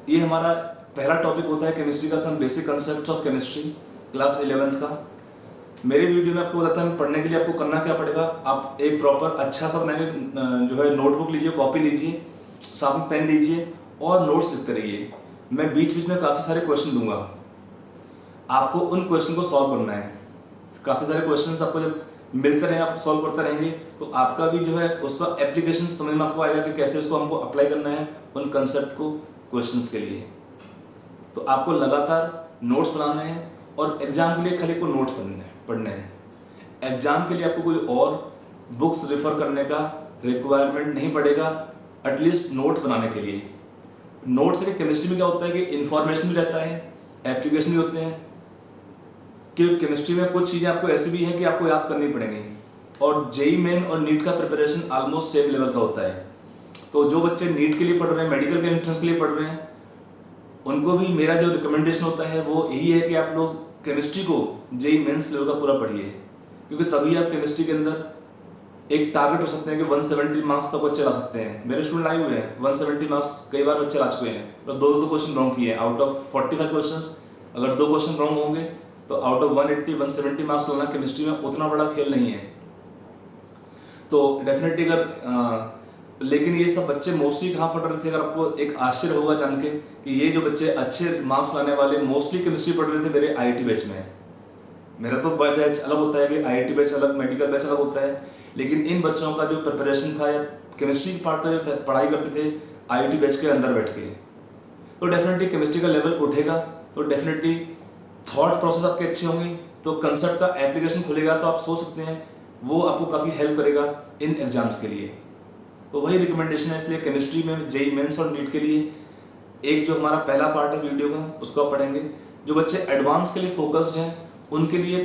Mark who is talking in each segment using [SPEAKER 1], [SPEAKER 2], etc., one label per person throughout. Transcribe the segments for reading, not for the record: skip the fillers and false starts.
[SPEAKER 1] ये हमारा पहला टॉपिक होता है केमिस्ट्री का, some basic concept of chemistry, class 11th का। मेरे वीडियो में आपको बताता हूँ पढ़ने के लिए आपको करना क्या पड़ेगा। आप एक प्रॉपर अच्छा सा बनाएंगे, जो है नोटबुक लीजिए, कॉपी लीजिए, साथ में पेन लीजिए और नोट्स लिखते रहिए। मैं बीच बीच में काफ़ी सारे क्वेश्चन दूंगा, आपको उन क्वेश्चन को सॉल्व करना है। काफ़ी सारे क्वेश्चन आपको जब मिलते रहेंगे, आप सॉल्व करते रहेंगे, तो आपका भी जो है उसका एप्लीकेशन समझ में आपको आएगा कि कैसे उसको हमको अप्लाई करना है उन कंसेप्ट को क्वेश्चंस के लिए। तो आपको लगातार नोट्स बनाने हैं और एग्जाम के लिए खाली को नोट्स पढ़ने हैं। एग्जाम के लिए आपको कोई और बुक्स रेफर करने का रिक्वायरमेंट नहीं पड़ेगा, एटलीस्ट नोट बनाने के लिए। नोट्स के केमिस्ट्री में क्या होता है कि इन्फॉर्मेशन भी रहता है, एप्लीकेशन भी होते हैं। कि केमिस्ट्री में कुछ चीज़ें आपको ऐसी भी हैं कि आपको याद करनी पड़ेंगी। और जेई मेन और नीट का प्रिपरेशन ऑलमोस्ट सेम लेवल का होता है। तो जो बच्चे नीट के लिए पढ़ रहे हैं, मेडिकल के एंट्रेंस के लिए पढ़ रहे हैं, उनको भी मेरा जो रिकमेंडेशन होता है वो यही है कि आप लोग केमिस्ट्री को जेई मेंस लेवल का पूरा पढ़िए, क्योंकि तभी आप केमिस्ट्री के अंदर एक टारगेट हो सकते हैं कि 170 मार्क्स तक बच्चे ला सकते हैं। मेरे स्टूडेंट आए हुए हैं 170 मार्क्स, कई बार बच्चे ला चुके हैं। बस दो क्वेश्चन रॉन्ग किए हैं आउट ऑफ 45 क्वेश्चन। अगर 2 क्वेश्चन रॉन्ग होंगे तो आउट ऑफ 180-170 मार्क्स लाना केमिस्ट्री में उतना बड़ा खेल नहीं है। तो डेफिनेटली लेकिन ये सब बच्चे मोस्टली कहाँ पढ़ रहे थे, अगर आपको एक आश्चर्य होगा जान के कि ये जो बच्चे अच्छे मार्क्स लाने वाले मोस्टली केमिस्ट्री पढ़ रहे थे मेरे आईआईटी बैच में। मेरा तो बैच अलग होता है कि आईआईटी बैच अलग, मेडिकल बैच अलग होता है, लेकिन इन बच्चों का जो प्रिपरेशन था या केमिस्ट्री के पार्ट में जो पढ़ाई करते थे आईआईटी बैच के अंदर बैठ के, तो डेफिनेटली केमिस्ट्री का लेवल उठेगा। तो डेफिनेटली थॉट प्रोसेस आपके अच्छे होंगे, तो कंसेप्ट का एप्लीकेशन खुलेगा, तो आप सोच सकते हैं वो आपको काफ़ी हेल्प करेगा इन एग्जाम्स के लिए। तो वही रिकमेंडेशन है, इसलिए केमिस्ट्री में जेई मेंस और नीट के लिए एक जो हमारा पहला पार्ट है वीडियो का उसको आप पढ़ेंगे। जो बच्चे एडवांस के लिए फोकस्ड हैं उनके लिए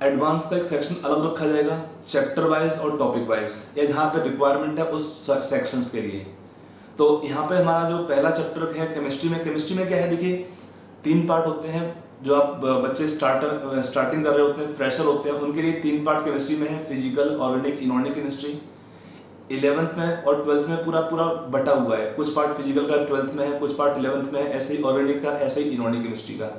[SPEAKER 1] एडवांस का एक सेक्शन अलग रखा जाएगा, चैप्टर वाइज और टॉपिक वाइज, या जहाँ पे रिक्वायरमेंट है उस सेक्शंस के लिए। तो यहाँ पे हमारा जो पहला चैप्टर है केमिस्ट्री में क्या है, देखिए 3 पार्ट होते हैं। जो आप बच्चे स्टार्टिंग कर रहे होते हैं, फ्रेशर होते हैं, उनके लिए 3 पार्ट केमिस्ट्री में है, physical, organic, inorganic chemistry. 11th में और 12th में पूरा बटा हुआ है, कुछ पार्ट फिजिकल का 12th में है, कुछ पार्ट 11th में है, ऐसे ही ऑर्गेनिक का, ऐसे ही इनऑर्गेनिक केमिस्ट्री का।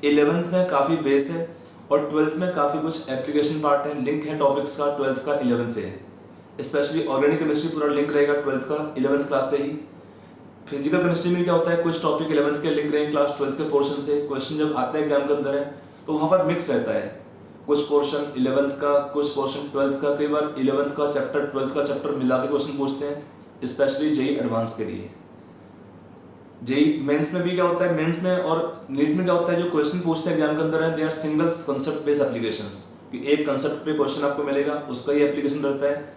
[SPEAKER 1] 11th में काफ़ी बेस है और 12th में काफ़ी कुछ एप्लीकेशन पार्ट है, लिंक है टॉपिक्स का 12th का 11th से। स्पेशली ऑर्गेनिक केमिस्ट्री पूरा लिंक रहेगा 12th का 11th क्लास से ही। फिजिकल केमिस्ट्री में क्या होता है, कुछ टॉपिक 11th के लिंक रहेंगे क्लास 12th के पोर्शन से। क्वेश्चन जब आते हैं एग्जाम के अंदर है तो वहाँ पर मिक्स रहता है, कुछ पोर्शन 11th का, कुछ पोर्शन 12th का, कई बार 11th का चैप्टर 12th का चैप्टर मिला के क्वेश्चन पूछते हैं, स्पेशली जेई एडवांस के लिए। जेई मेंस में भी क्या होता है, मेंस में और नीट में क्या होता है, जो क्वेश्चन पूछते हैं एग्जाम के अंदर है they are single concept based applications, कि एक कंसेप्ट पे क्वेश्चन आपको मिलेगा, उसका ही एप्लीकेशन रहता है।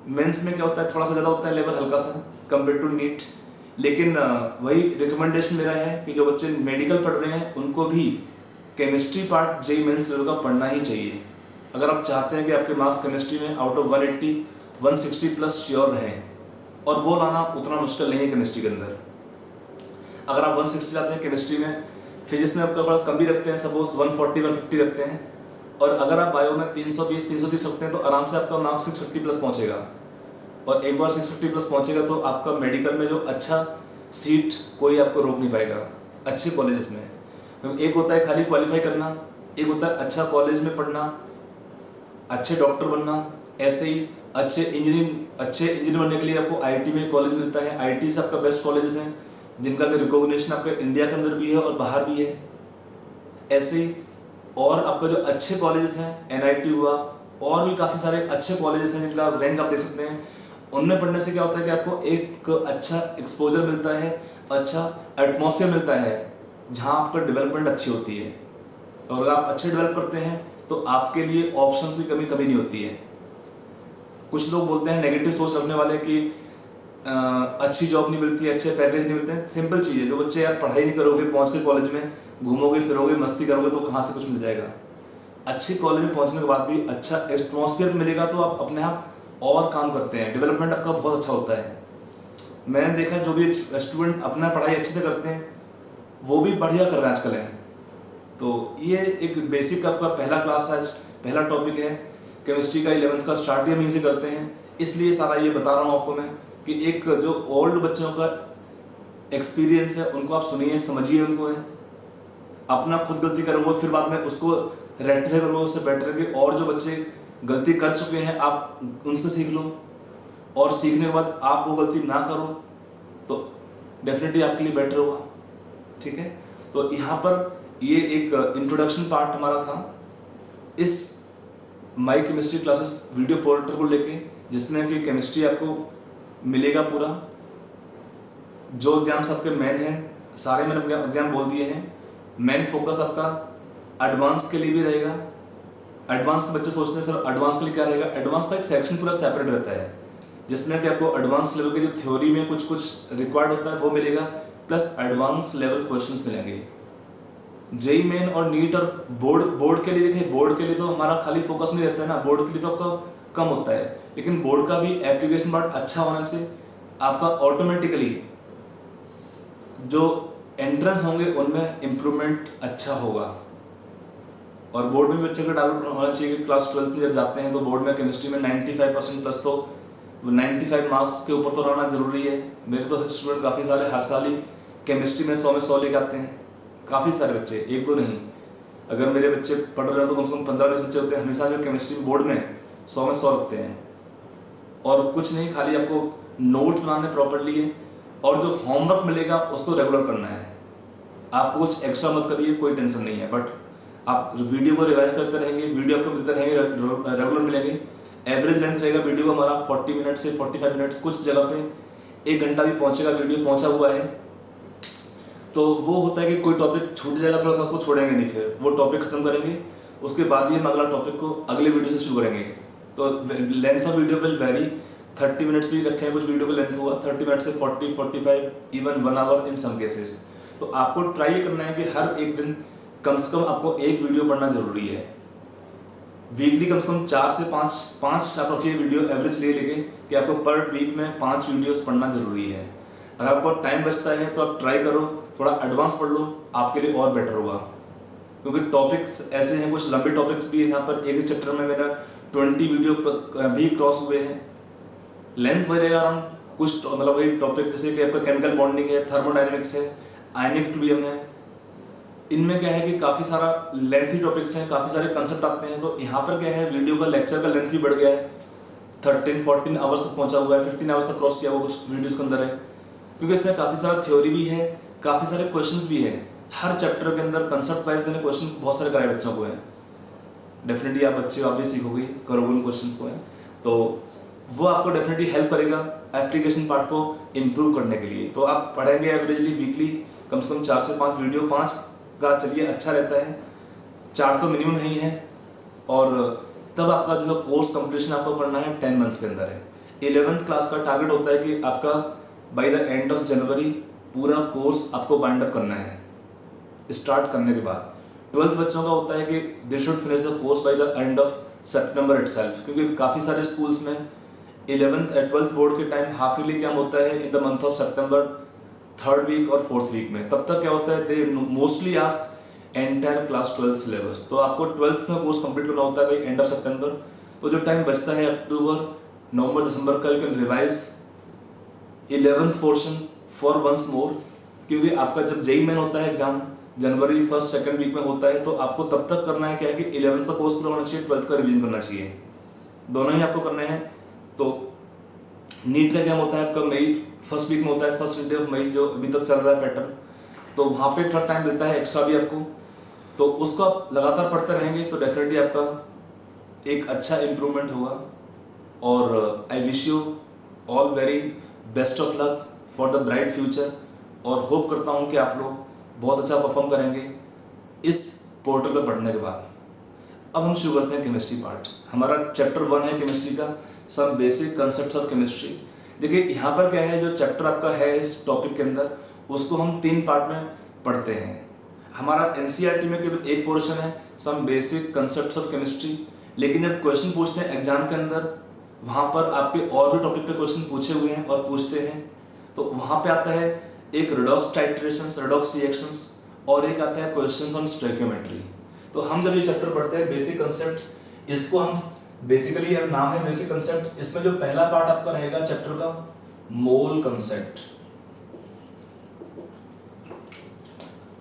[SPEAKER 1] मेंस में क्या होता है, थोड़ा सा ज़्यादा होता है लेवल, हल्का सा कंपेयर टू नीट। लेकिन वही रिकमेंडेशन मेरा है कि जो बच्चे मेडिकल पढ़ रहे हैं उनको भी chemistry part JEE Mains level का पढ़ना ही चाहिए। अगर आप चाहते हैं कि आपके मार्क्स केमिस्ट्री में आउट ऑफ 180 160 प्लस श्योर रहें, और वो लाना उतना मुश्किल नहीं है केमिस्ट्री के अंदर। अगर आप 160 लाते हैं केमिस्ट्री में, फिजिक्स में आपका थोड़ा कम भी रखते हैं, सपोज 140 150 रखते हैं, और अगर आप बायो में 320 330 रखते हैं तो आराम से आपका मार्क्स 650 प्लस पहुँचेगा। और एक बार 650 प्लस पहुँचेगा तो आपका मेडिकल में जो अच्छा सीट कोई आपको रोक नहीं पाएगा अच्छे कॉलेजेस में। क्योंकि एक होता है खाली क्वालिफाई करना, एक होता है अच्छा कॉलेज में पढ़ना, अच्छे डॉक्टर बनना, ऐसे ही अच्छे इंजीनियर बनने के लिए आपको आईआईटी में कॉलेज मिलता है। आईआईटी से आपका बेस्ट कॉलेजेस हैं जिनका रिकॉग्निशन आपके इंडिया के अंदर भी है और बाहर भी है। ऐसे ही और आपका जो अच्छे कॉलेजेस हैं, एनआईटी हुआ, और भी काफ़ी सारे अच्छे कॉलेजेस हैं जिनका रैंक आप देख सकते हैं। उनमें पढ़ने से क्या होता है कि आपको एक अच्छा एक्सपोजर मिलता है, अच्छा एटमॉस्फेयर मिलता है जहाँ आपका डेवलपमेंट अच्छी होती है। और अगर आप अच्छे डेवलप करते हैं तो आपके लिए ऑप्शंस की कमी नहीं होती है। कुछ लोग बोलते हैं नेगेटिव सोच रखने वाले कि अच्छी जॉब नहीं मिलती है, अच्छे पैकेज नहीं मिलते हैं। सिंपल चीज़ है, जो बच्चे यार पढ़ाई नहीं करोगे, पहुँच के कॉलेज में घूमोगे फिरोगे मस्ती करोगे तो कहाँ से कुछ मिल जाएगा। अच्छे कॉलेज में पहुँचने के बाद भी अच्छा एटमॉस्फेयर मिलेगा तो आप अपने आप और काम करते हैं, डेवलपमेंट आपका बहुत अच्छा होता है। मैंने देखा जो भी स्टूडेंट अपना पढ़ाई अच्छे से करते हैं वो भी बढ़िया कर रहे हैं आजकल हैं। तो ये एक बेसिक आपका पहला क्लास आज पहला टॉपिक है केमिस्ट्री का। 11th का स्टार्ट ही हम यहीं से करते हैं, इसलिए सारा ये बता रहा हूँ आपको मैं कि एक जो ओल्ड बच्चों का एक्सपीरियंस है उनको आप सुनिए, समझिए उनको है, अपना खुद गलती करोगे फिर बाद में उसको रेक्टिफाई करोगे, उससे बेटर है कि और जो बच्चे गलती कर चुके हैं आप उनसे सीख लो, और सीखने के बाद आप वो गलती ना करो तो डेफिनेटली आपके लिए बेटर होगा। ठीक है, तो यहाँ पर ये एक इंट्रोडक्शन पार्ट हमारा था इस माई केमिस्ट्री क्लासेस वीडियो पोर्टल को लेके, जिसमें कि केमिस्ट्री आपको मिलेगा पूरा। जो एग्जाम्स आपके मेन हैं सारे मैंने एग्जाम बोल दिए हैं। मेन फोकस आपका एडवांस के लिए भी रहेगा। एडवांस के बच्चे सोचते हैं सर एडवांस के लिए क्या रहेगा, एडवांस का एक सेक्शन पूरा सेपरेट रहता है जिसमें कि आपको एडवांस लेवल के जो थ्योरी में कुछ कुछ रिक्वायर्ड होता है वो मिलेगा, प्लस एडवांस लेवल क्वेश्चंस मिलेंगे। जेई मेन और नीट और बोर्ड के लिए देखिए, बोर्ड के लिए तो हमारा खाली फोकस नहीं रहता है ना, बोर्ड के लिए तो आपका कम होता है, लेकिन बोर्ड का भी एप्लीकेशन पार्ट अच्छा होने से आपका ऑटोमेटिकली जो एंट्रेंस होंगे उनमें इम्प्रूवमेंट अच्छा होगा। और बोर्ड में भी बच्चे को डाउट होना चाहिए कि क्लास 12th में जब जाते हैं तो बोर्ड में केमिस्ट्री में 95% प्लस, तो 95 मार्क्स के ऊपर तो रहना जरूरी है। मेरे तो स्टूडेंट काफ़ी सारे हर साल ही केमिस्ट्री में 100 में 100 लेके आते हैं, काफ़ी सारे बच्चे, एक दो नहीं। अगर मेरे बच्चे पढ़ रहे हैं तो कम से कम 15-20 बच्चे होते हैं हमेशा जो केमिस्ट्री बोर्ड में 100 में 100 रखते हैं। और कुछ नहीं, खाली आपको नोट्स बनाने प्रॉपरली है और जो होमवर्क मिलेगा उसको रेगुलर करना है। आपको कुछ एक्स्ट्रा मत करिए, कोई टेंशन नहीं है, बट आप वीडियो को रिवाइज करते रहेंगे, वीडियो आपको मिलते रहेंगे, रेगुलर मिलेंगे। एवरेज लेंथ रहेगा वीडियो का हमारा 40 मिनट से 45 मिनट्स, कुछ जगह पे 1 घंटा भी पहुंचेगा, वीडियो पहुंचा हुआ है। तो वो होता है कि कोई टॉपिक छूट जाएगा थोड़ा सा, उसको छोड़ेंगे नहीं, फिर वो टॉपिक खत्म करेंगे, उसके बाद ही हम अगला टॉपिक को अगले वीडियो से शुरू करेंगे। तो length of video will very, 30 minutes भी रखे हैं, कुछ वीडियो का लेंथ होगा 30 मिनट से 40, 45, even 1 hour in some cases. तो आपको ट्राई करना है कि हर एक दिन कम से कम आपको एक वीडियो पढ़ना जरूरी है। वीकली कम से कम 4 से 5 आप रखिए वीडियो एवरेज ले लेके कि आपको पर वीक में 5 वीडियोस पढ़ना जरूरी है। अगर आपको टाइम बचता है तो आप ट्राई करो, थोड़ा एडवांस पढ़ लो, आपके लिए और बेटर होगा। क्योंकि टॉपिक्स ऐसे हैं, कुछ लंबे टॉपिक्स भी हैं, यहाँ पर एक ही चैप्टर में मेरा 20 वीडियो भी क्रॉस हुए हैं। लेंथ वही रहेगा अराउंड, कुछ मतलब वही टॉपिक जैसे कि आपका केमिकल बॉन्डिंग है, थर्मोडायनेमिक्स है, आयनिक इक्विलिब्रियम है, इनमें क्या है कि काफ़ी सारा लेंथी टॉपिक्स हैं, काफ़ी सारे कंसेप्ट आते हैं। तो यहाँ पर क्या है, वीडियो का लेक्चर का लेंथ भी बढ़ गया है, 13-14 आवर्स तक पहुँचा हुआ है, 15 आवर्स तक क्रॉस किया हुआ कुछ वीडियोज़ के अंदर है, क्योंकि इसमें काफ़ी सारा थ्योरी भी है, काफ़ी सारे क्वेश्चंस भी हैं। हर चैप्टर के अंदर कंसेप्ट वाइज मैंने क्वेश्चन बहुत सारे कराए बच्चों को हैं। डेफिनेटली आप भी सीखोगे, करोगे उन क्वेश्चंस को है, तो वो आपको डेफिनेटली हेल्प करेगा एप्लीकेशन पार्ट को इम्प्रूव करने के लिए। तो आप पढ़ेंगे एवरेजली वीकली कम से कम 4 से 5 वीडियो, 5 का चलिए अच्छा रहता है, 4 तो मिनिमम ही है। और तब आपका जो है कोर्स कंप्लीशन आपको करना है 10 मंथ्स के अंदर है। 11th क्लास का टारगेट होता है कि आपका by the end of January पूरा कोर्स आपको बाइंड अप करना है स्टार्ट करने के बाद। 12th बच्चों का होता है कि they should finish the course by the end of September itself, क्योंकि काफ़ी सारे स्कूल्स में 12th बोर्ड के टाइम हाफ ईयरली एग्जाम होता है in the month of September, 3rd week और 4th वीक में। तब तक क्या होता है, they mostly ask entire class 12th syllabus. तो आपको 12th में कोर्स कंप्लीट करना होता है बाई एंड ऑफ सितंबर। तो जो टाइम बचता है अक्टूबर, नवंबर, दिसंबर का, you can revise 11th portion for once more, क्योंकि आपका जब जेई मेन होता है एग्जाम जनवरी 1st-2nd वीक में होता है, तो आपको तब तक करना है क्या है कि 11th का कोर्स पूरा होना चाहिए, 12th का रिवीजन करना चाहिए, दोनों ही आपको करना है। तो नीट का एग्जाम होता है आपका मई 1st वीक में होता है, 1st वीक ऑफ मई, जो अभी तक चल रहा है पैटर्न। तो वहाँ पे थोड़ा टाइम मिलता है एक्स्ट्रा भी आपको, तो उसको आप लगातार पढ़ते रहेंगे तो डेफिनेटली आपका एक अच्छा इम्प्रूवमेंट होगा। और I wish you all very best of luck for the bright future, और होप करता हूँ कि आप लोग बहुत अच्छा परफॉर्म करेंगे इस पोर्टल पर पढ़ने के बाद। अब हम शुरू करते हैं केमिस्ट्री पार्ट। हमारा चैप्टर 1 है केमिस्ट्री का, some basic concepts of chemistry. देखिए यहाँ पर क्या है, जो चैप्टर आपका है इस टॉपिक के अंदर, उसको हम 3 पार्ट में पढ़ते हैं। हमारा एनसीईआरटी में केवल एक पोर्शन है, some basic concepts of chemistry, लेकिन जब क्वेश्चन पूछते हैं एग्जाम के अंदर, वहाँ पर आपके और भी टॉपिक पे क्वेश्चन पूछे हुए हैं और पूछते हैं। तो वहाँ पे आता है एक रेडॉक्स टाइट्रेशंस, रेडॉक्स रिएक्शंस, और एक आता है क्वेश्चंस ऑन स्टोइकियोमेट्री। तो हम जब ये चैप्टर पढ़ते हैं बेसिक कंसेप्ट्स, इसको हम बेसिकली, यार नाम है बेसिक कंसेप्ट, इसमें जो पहला पार्ट आपका रहेगा चैप्टर का, मोल कंसेप्ट।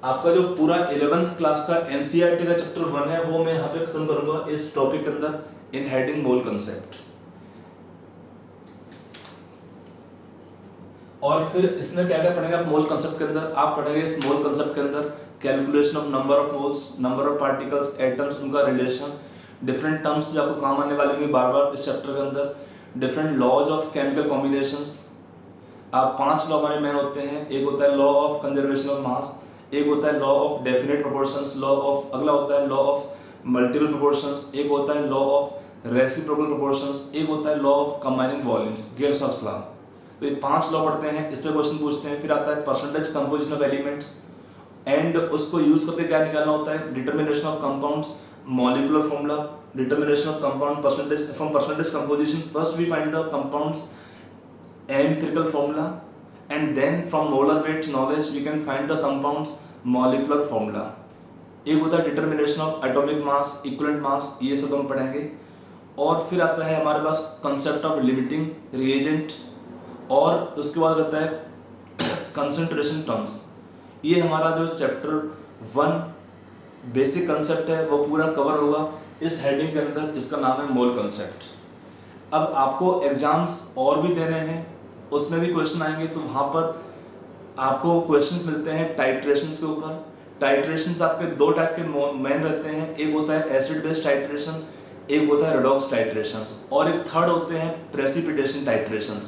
[SPEAKER 1] आपका जो पूरा 11th क्लास का एनसीईआरटी का चैप्टर 1 है वो मैं यहाँ पे खत्म करूंगा इस टॉपिक के अंदर इन हेडिंग मोल कंसेप्ट। और फिर इसमें क्या क्या पढ़ेंगे आप मोल कंसेप्ट के अंदर? आप पढ़ेंगे इस मोल कंसेप्ट के अंदर calculation of number of moles, number of particles, atoms, उनका रिलेशन, डिफरेंट टर्म्स जो आपको काम आने वाले होंगे बार बार इस चैप्टर के अंदर, different laws of chemical combinations. आप 5 लॉ हमारे में होते हैं, एक होता है law of conservation of mass, एक होता है law of definite proportions, law of अगला होता है लॉ ऑफ मल्टीपल प्रोपोर्शंस, एक होता है लॉ ऑफ रेसिप्रोकल प्रोपोर्शंस, एक होता है law of combining volumes, Gay Lussac's law. तो ये 5 लॉ पढ़ते हैं, इस पे क्वेश्चन पूछते हैं। फिर आता है percentage composition of elements and उसको यूज करके क्या निकालना होता है? Determination of compounds, molecular formula, determination of compound, percentage from percentage composition first we find the compounds empirical formula and then from molar weight knowledge we can find the compounds molecular formula। एक होता है determination of atomic mass, equivalent mass, ये सब हम पढ़ेंगे। और फिर आता है हमारे पास कंसेप्ट ऑफ लिमिटिंग रिएजेंट, और उसके बाद रहता है कंसंट्रेशन टर्म्स। ये हमारा जो चैप्टर 1 बेसिक कंसेप्ट है वो पूरा कवर होगा इस हेडिंग के अंदर, इसका नाम है मोल कंसेप्ट। अब आपको एग्जाम्स और भी देने हैं, उसमें भी क्वेश्चन आएंगे, तो वहाँ पर आपको क्वेश्चंस मिलते हैं टाइट्रेशंस के ऊपर। टाइट्रेशंस आपके 2 टाइप के मेन रहते हैं, एक होता है एसिड बेस्ड टाइट्रेशन, एक होता है रेडॉक्स टाइट्रेशंस, और एक थर्ड होते हैं प्रेसिपिटेशन टाइट्रेशंस।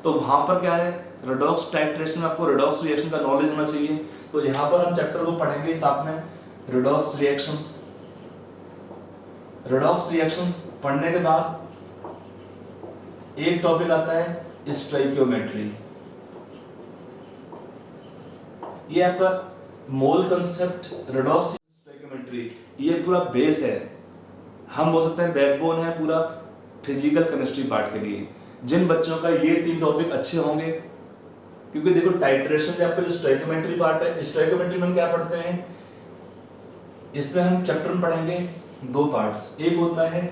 [SPEAKER 1] तो वहाँ पर क्या है, रेडॉक्स टाइट्रेशन में आपको रेडॉक्स रिएक्शन का नॉलेज होना चाहिए। तो यहाँ पर हम चैप्टर को पढ़ेंगे साथ में रेडॉक्स रिएक्शंस। रेडॉक्स रिएक्शंस पढ़ने के बाद एक टॉपिक आता है स्टोइकियोमेट्री। ये आपका मोल कंसेप्ट, रेडॉक्स, स्टोइकियोमेट्री, ये पूरा बेस है, हम बोल सकते हैं बैकबोन है पूरा फिजिकल केमिस्ट्री पार्ट के लिए। जिन बच्चों का ये 3 टॉपिक अच्छे होंगे, क्योंकि देखो टाइट्रेशन में आपका जो स्टोइकियोमेट्री पार्ट है, स्टोइकियोमेट्री में हम क्या पढ़ते हैं, इसमें हम चैप्टर में पढ़ेंगे 2 पार्ट्स, एक होता है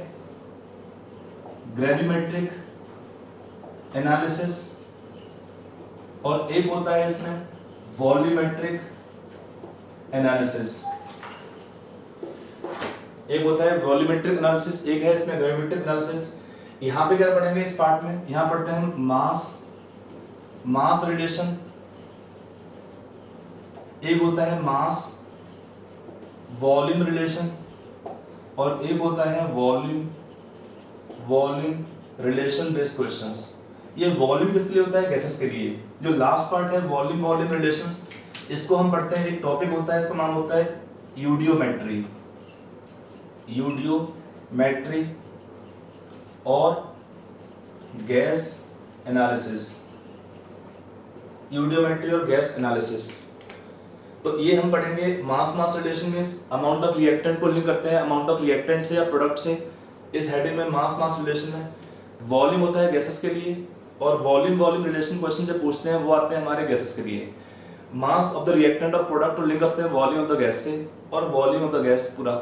[SPEAKER 1] ग्रेविमेट्रिक एनालिसिस और एक होता है इसमें वॉल्यूमेट्रिक एनालिसिस। एक होता है वॉल्यूमेट्रिक एनालिसिस, एक है इसमें ग्रेविमेट्रिक एनालिसिस। यहाँ पे क्या पढ़ेंगे इस पार्ट में, यहाँ पढ़ते हैं हम मास रिलेशन, एक होता है मास वॉल्यूम रिलेशन, और एक होता है वॉल्यूम रिलेशन बेस्ड क्वेश्चंस। ये वॉल्यूम किसके लिए होता है? गैसेस के लिए। जो लास्ट पार्ट है वॉल्यूम रिलेशंस, इसको हम पढ़ते हैं, एक टॉपिक होता है, इसका नाम होता है यूडियोमेट्री और गैस एनालिसिस। यूडियोमेट्री और गैस एनालिसिस, तो ये हम पढ़ेंगे। मास रिलेशन में अमाउंट ऑफ रिएक्टेंट को लिंक करते हैं अमाउंट ऑफ रिएक्टेंट से या प्रोडक्ट से, इस हेडिंग में मास रिलेशन है। वॉल्यूम होता है गैसेस के लिए, और वॉल्यूम रिलेशन क्वेश्चन जब पूछते हैं वो आते हैं हमारे गैसेस के लिए। मास ऑफ द रिएक्टेंट और प्रोडक्ट को लिंक करते हैं वॉल्यूम ऑफ द गैस से, और वॉल्यूम ऑफ द गैस पूरा।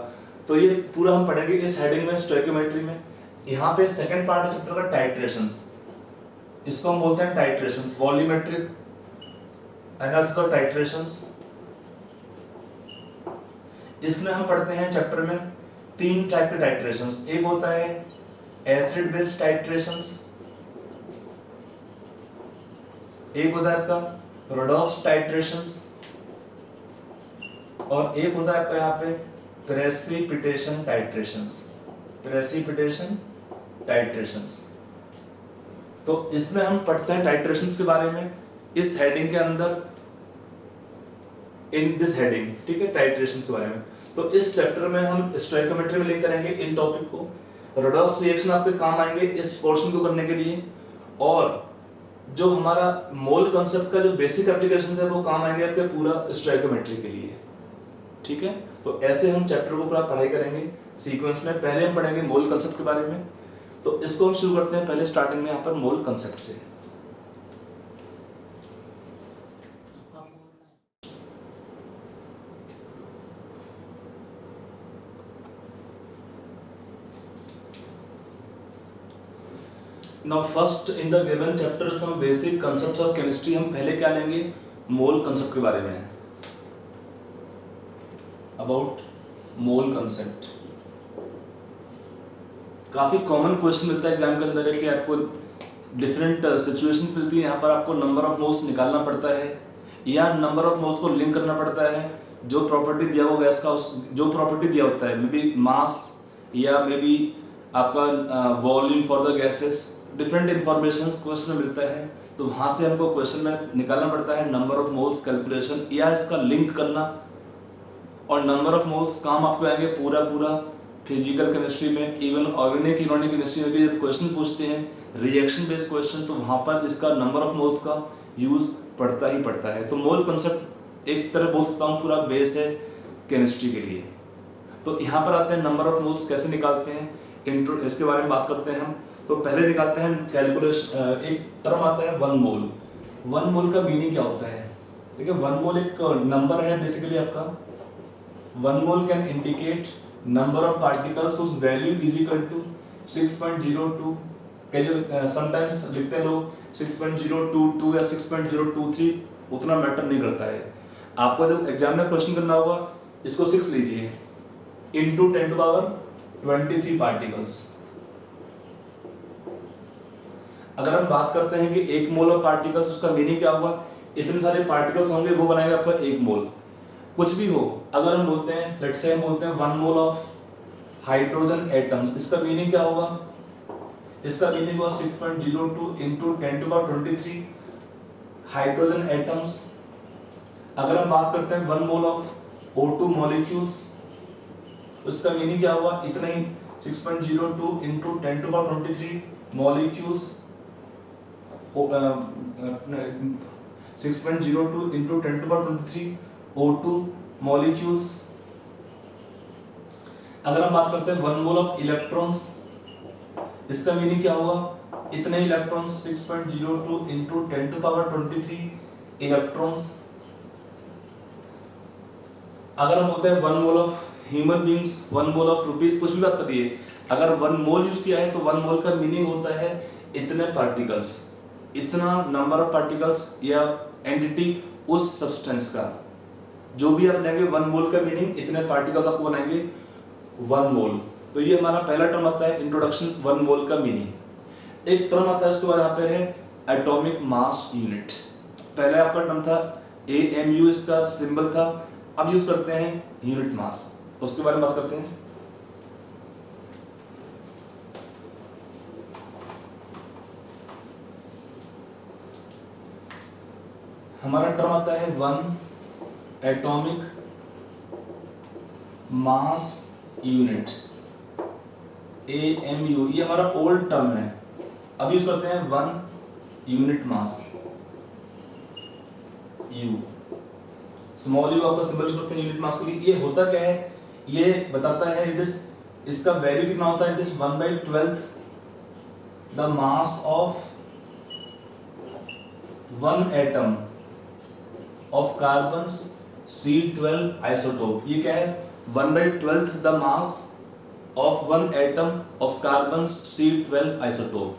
[SPEAKER 1] तो ये पूरा हम पढ़ेंगे इस हेडिंग में स्टोइकियोमेट्री में। यहाँ पे सेकंड पार्ट है चैप्टर का टाइट्रेशंस, इसको हम बोलते हैं टाइट्रेशंस, वॉल्यूमेट्रिक एनालिसिस और टाइट्रेशंस। इसमें हम पढ़ते हैं चैप्टर में 3 टाइप के टाइट्रेशंस, एक होता है एसिड बेस्ड टाइट्रेशंस, एक होता है आपका रेडॉक्स टाइट्रेशंस, और एक होता है आपका यहाँ पे प्रेसिपिटेशन टाइट्रेशंस। तो इसमें हम पढ़ते हैं टाइट्रेशंस के बारे में इस हेडिंग के अंदर, इन दिस हेडिंग, ठीक है, टाइट्रेशंस के बारे में। तो इस चैप्टर में हम स्टोइकियोमेट्री में लिंक करेंगे इन टॉपिक को। रेडॉक्स रिएक्शन आपके काम आएंगे इस पोर्शन को करने के लिए, और जो हमारा मोल कंसेप्ट का जो बेसिक एप्लीकेशन है वो काम आएंगे आपके पूरा स्टोइकियोमेट्री के लिए, ठीक है। तो ऐसे हम चैप्टर को पूरा पढ़ाई करेंगे सीक्वेंस में। पहले हम पढ़ेंगे मोल कंसेप्ट के बारे में, तो इसको हम शुरू करते हैं पहले स्टार्टिंग में यहाँ पर मोल कंसेप्ट से। Now first in the given chapter some basic concepts of chemistry, हम पहले क्या लेंगे, मोल कंसेप्ट के बारे में। About mole concept. काफ़ी कॉमन क्वेश्चन मिलता है एग्जाम के अंदर है कि आपको डिफरेंट सिचुएशंस मिलती है, यहाँ पर आपको नंबर ऑफ मोल्स निकालना पड़ता है या नंबर ऑफ मोल्स को लिंक करना पड़ता है। जो प्रॉपर्टी दिया हुआ गैस का, उस जो प्रॉपर्टी दिया होता है, मे बी मास या मे बी आपका volume for the gases, different information question में मिलता है, तो वहाँ से हमको क्वेश्चन में निकालना पड़ता है नंबर ऑफ मोल्स कैलकुलेशन या इसका लिंक करना। और नंबर ऑफ मोल्स काम आपको आएंगे पूरा फिजिकल केमिस्ट्री में, इवन ऑर्गेनिक इनऑर्गेनिक केमिस्ट्री में भी जब क्वेश्चन पूछते हैं रिएक्शन बेस्ड क्वेश्चन, तो वहाँ पर इसका नंबर ऑफ मोल्स का यूज़ पड़ता ही पड़ता है। तो मोल कंसेप्ट एक तरह बोल सकता हूँ पूरा बेस है केमिस्ट्री के लिए। तो यहाँ पर आते हैं नंबर ऑफ मोल्स कैसे निकालते हैं, इसके बारे में बात करते हैं हम। तो पहले निकालते हैं कैलकुलेशन, एक टर्म आता है वन मोल। वन मोल का मीनिंग क्या होता है? देखिए वन मोल एक नंबर है बेसिकली आपका। One mole can indicate number of particles whose value is equal to 6.02। Sometimes लिखते हैं लोग 6.022 या 6.023, उतना मैटर नहीं करता है। आपको जब एग्जाम में क्वेश्चन करना होगा, इसको 6 लीजिए इंटू 10⁻23 पार्टिकल्स। अगर हम बात करते हैं कि एक मोल ऑफ पार्टिकल्स, उसका मीनिंग क्या होगा? इतने सारे पार्टिकल्स होंगे, वो बनाएंगे आपका एक मोल। कुछ भी हो, अगर हम बोलते हैं लेट्स से हम बोलते हैं one mole of hydrogen atoms, इसका मीनिंग क्या होगा? इसका मीनिंग होगा 6.02 इंटू 10⁻23 हाइड्रोजन एटम्स। अगर हम बात करते हैं one mole of O2 molecules, उसका मीनिंग क्या होगा? इतना ही 6.02 into 10⁻23 molecules, 6.02 into 10⁻23 O2 molecules. अगर हम बात करते हैं वन मोल ऑफ इलेक्ट्रॉन्स, इसका मीनिंग क्या होगा? इतने इलेक्ट्रॉन्स 6.02 इंटू 10⁻23 इलेक्ट्रॉन्स। अगर हम बोलते हैं one mole of human beings, one mole of rupees, कुछ भी बात करिए, अगर वन मोल यूज किया है तो वन मोल का मीनिंग होता है इतने पार्टिकल्स, इतना नंबर ऑफ पार्टिकल्स या एंटिटी उस सब्सटेंस का। जो भी आप बनाएंगे वन मोल का मीनिंग इतने पार्टिकल्स आपको बनाएंगे वन मोल। तो ये हमारा पहला टर्म आता है इंट्रोडक्शन वन मोल का मीनिंग। एक टर्म आता है इसके बाद यहाँ पे है एटॉमिक मास यूनिट। पहले आपका टर्म था AMU, इसका सिंबल था, अब यूज करते हैं यूनिट मास, उसके बारे में बात करते हैं। हमारा टर्म आता है one atomic mass unit, AMU, ये हमारा ओल्ड टर्म है। अब यूज करते हैं one unit mass, U, small u आपका सिंबल यूज करते हैं यूनिट मास के लिए। ये होता क्या है? ये बताता है इट इज, इसका वैल्यू कितना होता है? It is 1/12 the mass of one atom of carbon C12 isotope. ये क्या है? 1/12 the mass of one atom of carbon C12 isotope.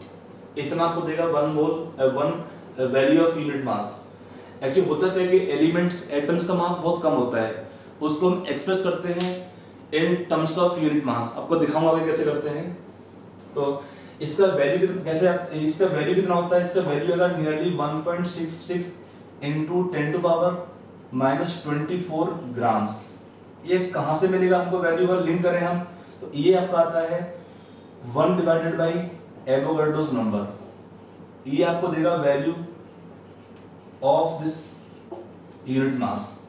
[SPEAKER 1] इतना आपको देगा one mole, one value of unit mass. Actually होता क्या है कि एलिमेंट्स, एटम्स का मास बहुत कम होता है, उसको हम एक्सप्रेस करते हैं in terms of unit mass. आपको दिखाऊंगा अभी कैसे करते हैं। तो इसका वैल्यू कैसे, इसका वैल्यू कितना होता है? इसका वैल्यू अगर नियरली 1.66 इंटू 10⁻⁻24 ग्राम्स। ये कहाँ से मिलेगा हमको वैल्यू? अगर लिंक करें हम तो ये आपका आता है 1 डिवाइडेड बाई एवोगाड्रोस नंबर। ये आपको देगा value of this unit mass.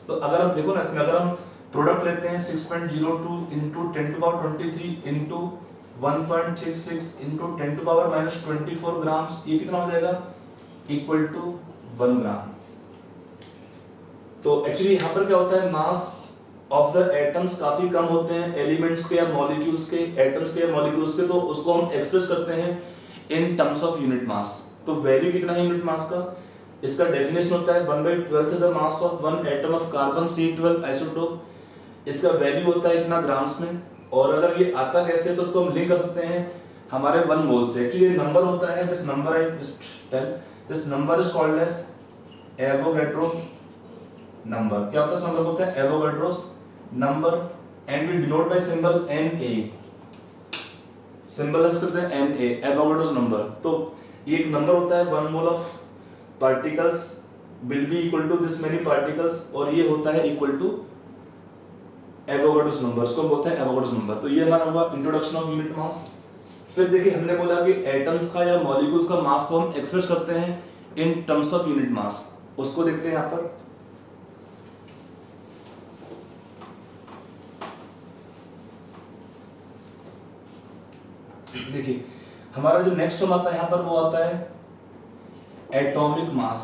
[SPEAKER 1] तो अगर हम देखो ना, इसमें अगर हम प्रोडक्ट लेते हैं 6.02 इंटू 10⁻23 इंटू 1.66 इंटू 10⁻⁻24 ग्राम्स, ये कितना हो जाएगा? इक्वल टू 1 ग्राम। तो एक्चुअली यहाँ पर क्या होता है, मास ऑफ द एटम्स काफी कम होते हैं, एलिमेंट्स के या मॉलिक्यूल्स के, एटम्स के या मॉलिक्यूल्स के, तो उसको हम एक्सप्रेस करते हैं in terms of unit mass. तो वैल्यू कितना है यूनिट मास का? इसका डेफिनेशन होता है 1/12 the mass of one atom of carbon C12 isotope. इसका वैल्यू होता है इतना ग्राम्स में। और अगर ये आता कैसे, तो उसको हम लिंक कर सकते हैं हमारे वन मोल से। एक्चुअली ये नंबर होता है, this number I just tell, this number is called as Avogadro's number. क्या होता है इस नंबर को? होता है Avogadro's number and we denote by symbol Na. Symbol use करते हैं Na, एवोगाड्रोस नंबर। तो ये एक नंबर होता है, 1 mole of particles will be equal to this many particles, और ये होता है इक्वल टू एवोगाड्रोस नंबर, इसको बोलते हैं एवोगाड्रोस नंबर। तो ये हमारा हुआ इंट्रोडक्शन ऑफ यूनिट मास। फिर देखिए हमने बोला कि एटम्स का या मॉलिक्यूल्स का मास को हम एक्सप्रेस करते हैं in terms of unit mass, उसको देखते हैं यहां पर। देखिए हमारा जो नेक्स्ट टर्म आता है यहां पर वो आता है एटॉमिक मास।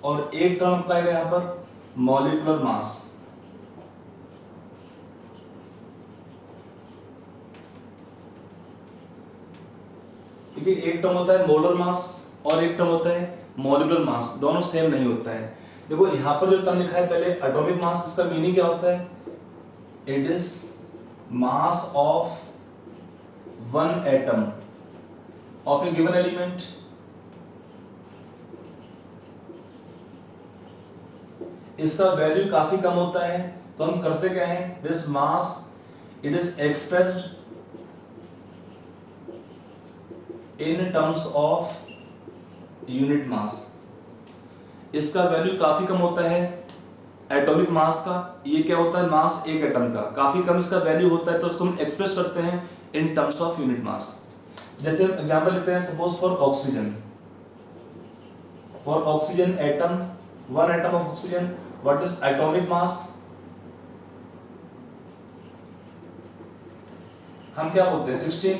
[SPEAKER 1] और एक टर्म आपका आएगा यहां पर मॉलिक्यूलर मास। ठीक है, एक टर्म होता है मोलर मास और एक टर्म होता है मॉलिक्यूलर मास, दोनों सेम नहीं होता है। देखो यहां पर जो टर्म लिखा है पहले एटॉमिक मास, इसका मीनिंग क्या होता है? It is mass of one atom of A given element. इसका वैल्यू काफी कम होता है, तो हम करते क्या है, this mass it is expressed in terms of unit mass. इसका वैल्यू काफी कम होता है एटॉमिक मास का। ये क्या होता है, मास एक एटम का, काफी कम इसका वैल्यू होता है, तो उसको हम एक्सप्रेस करते हैं in terms of unit mass. जैसे एग्जांपल लेते हैं, suppose for oxygen, for oxygen atom, one atom of oxygen, what is atomic mass? हम क्या बोलते हैं 16।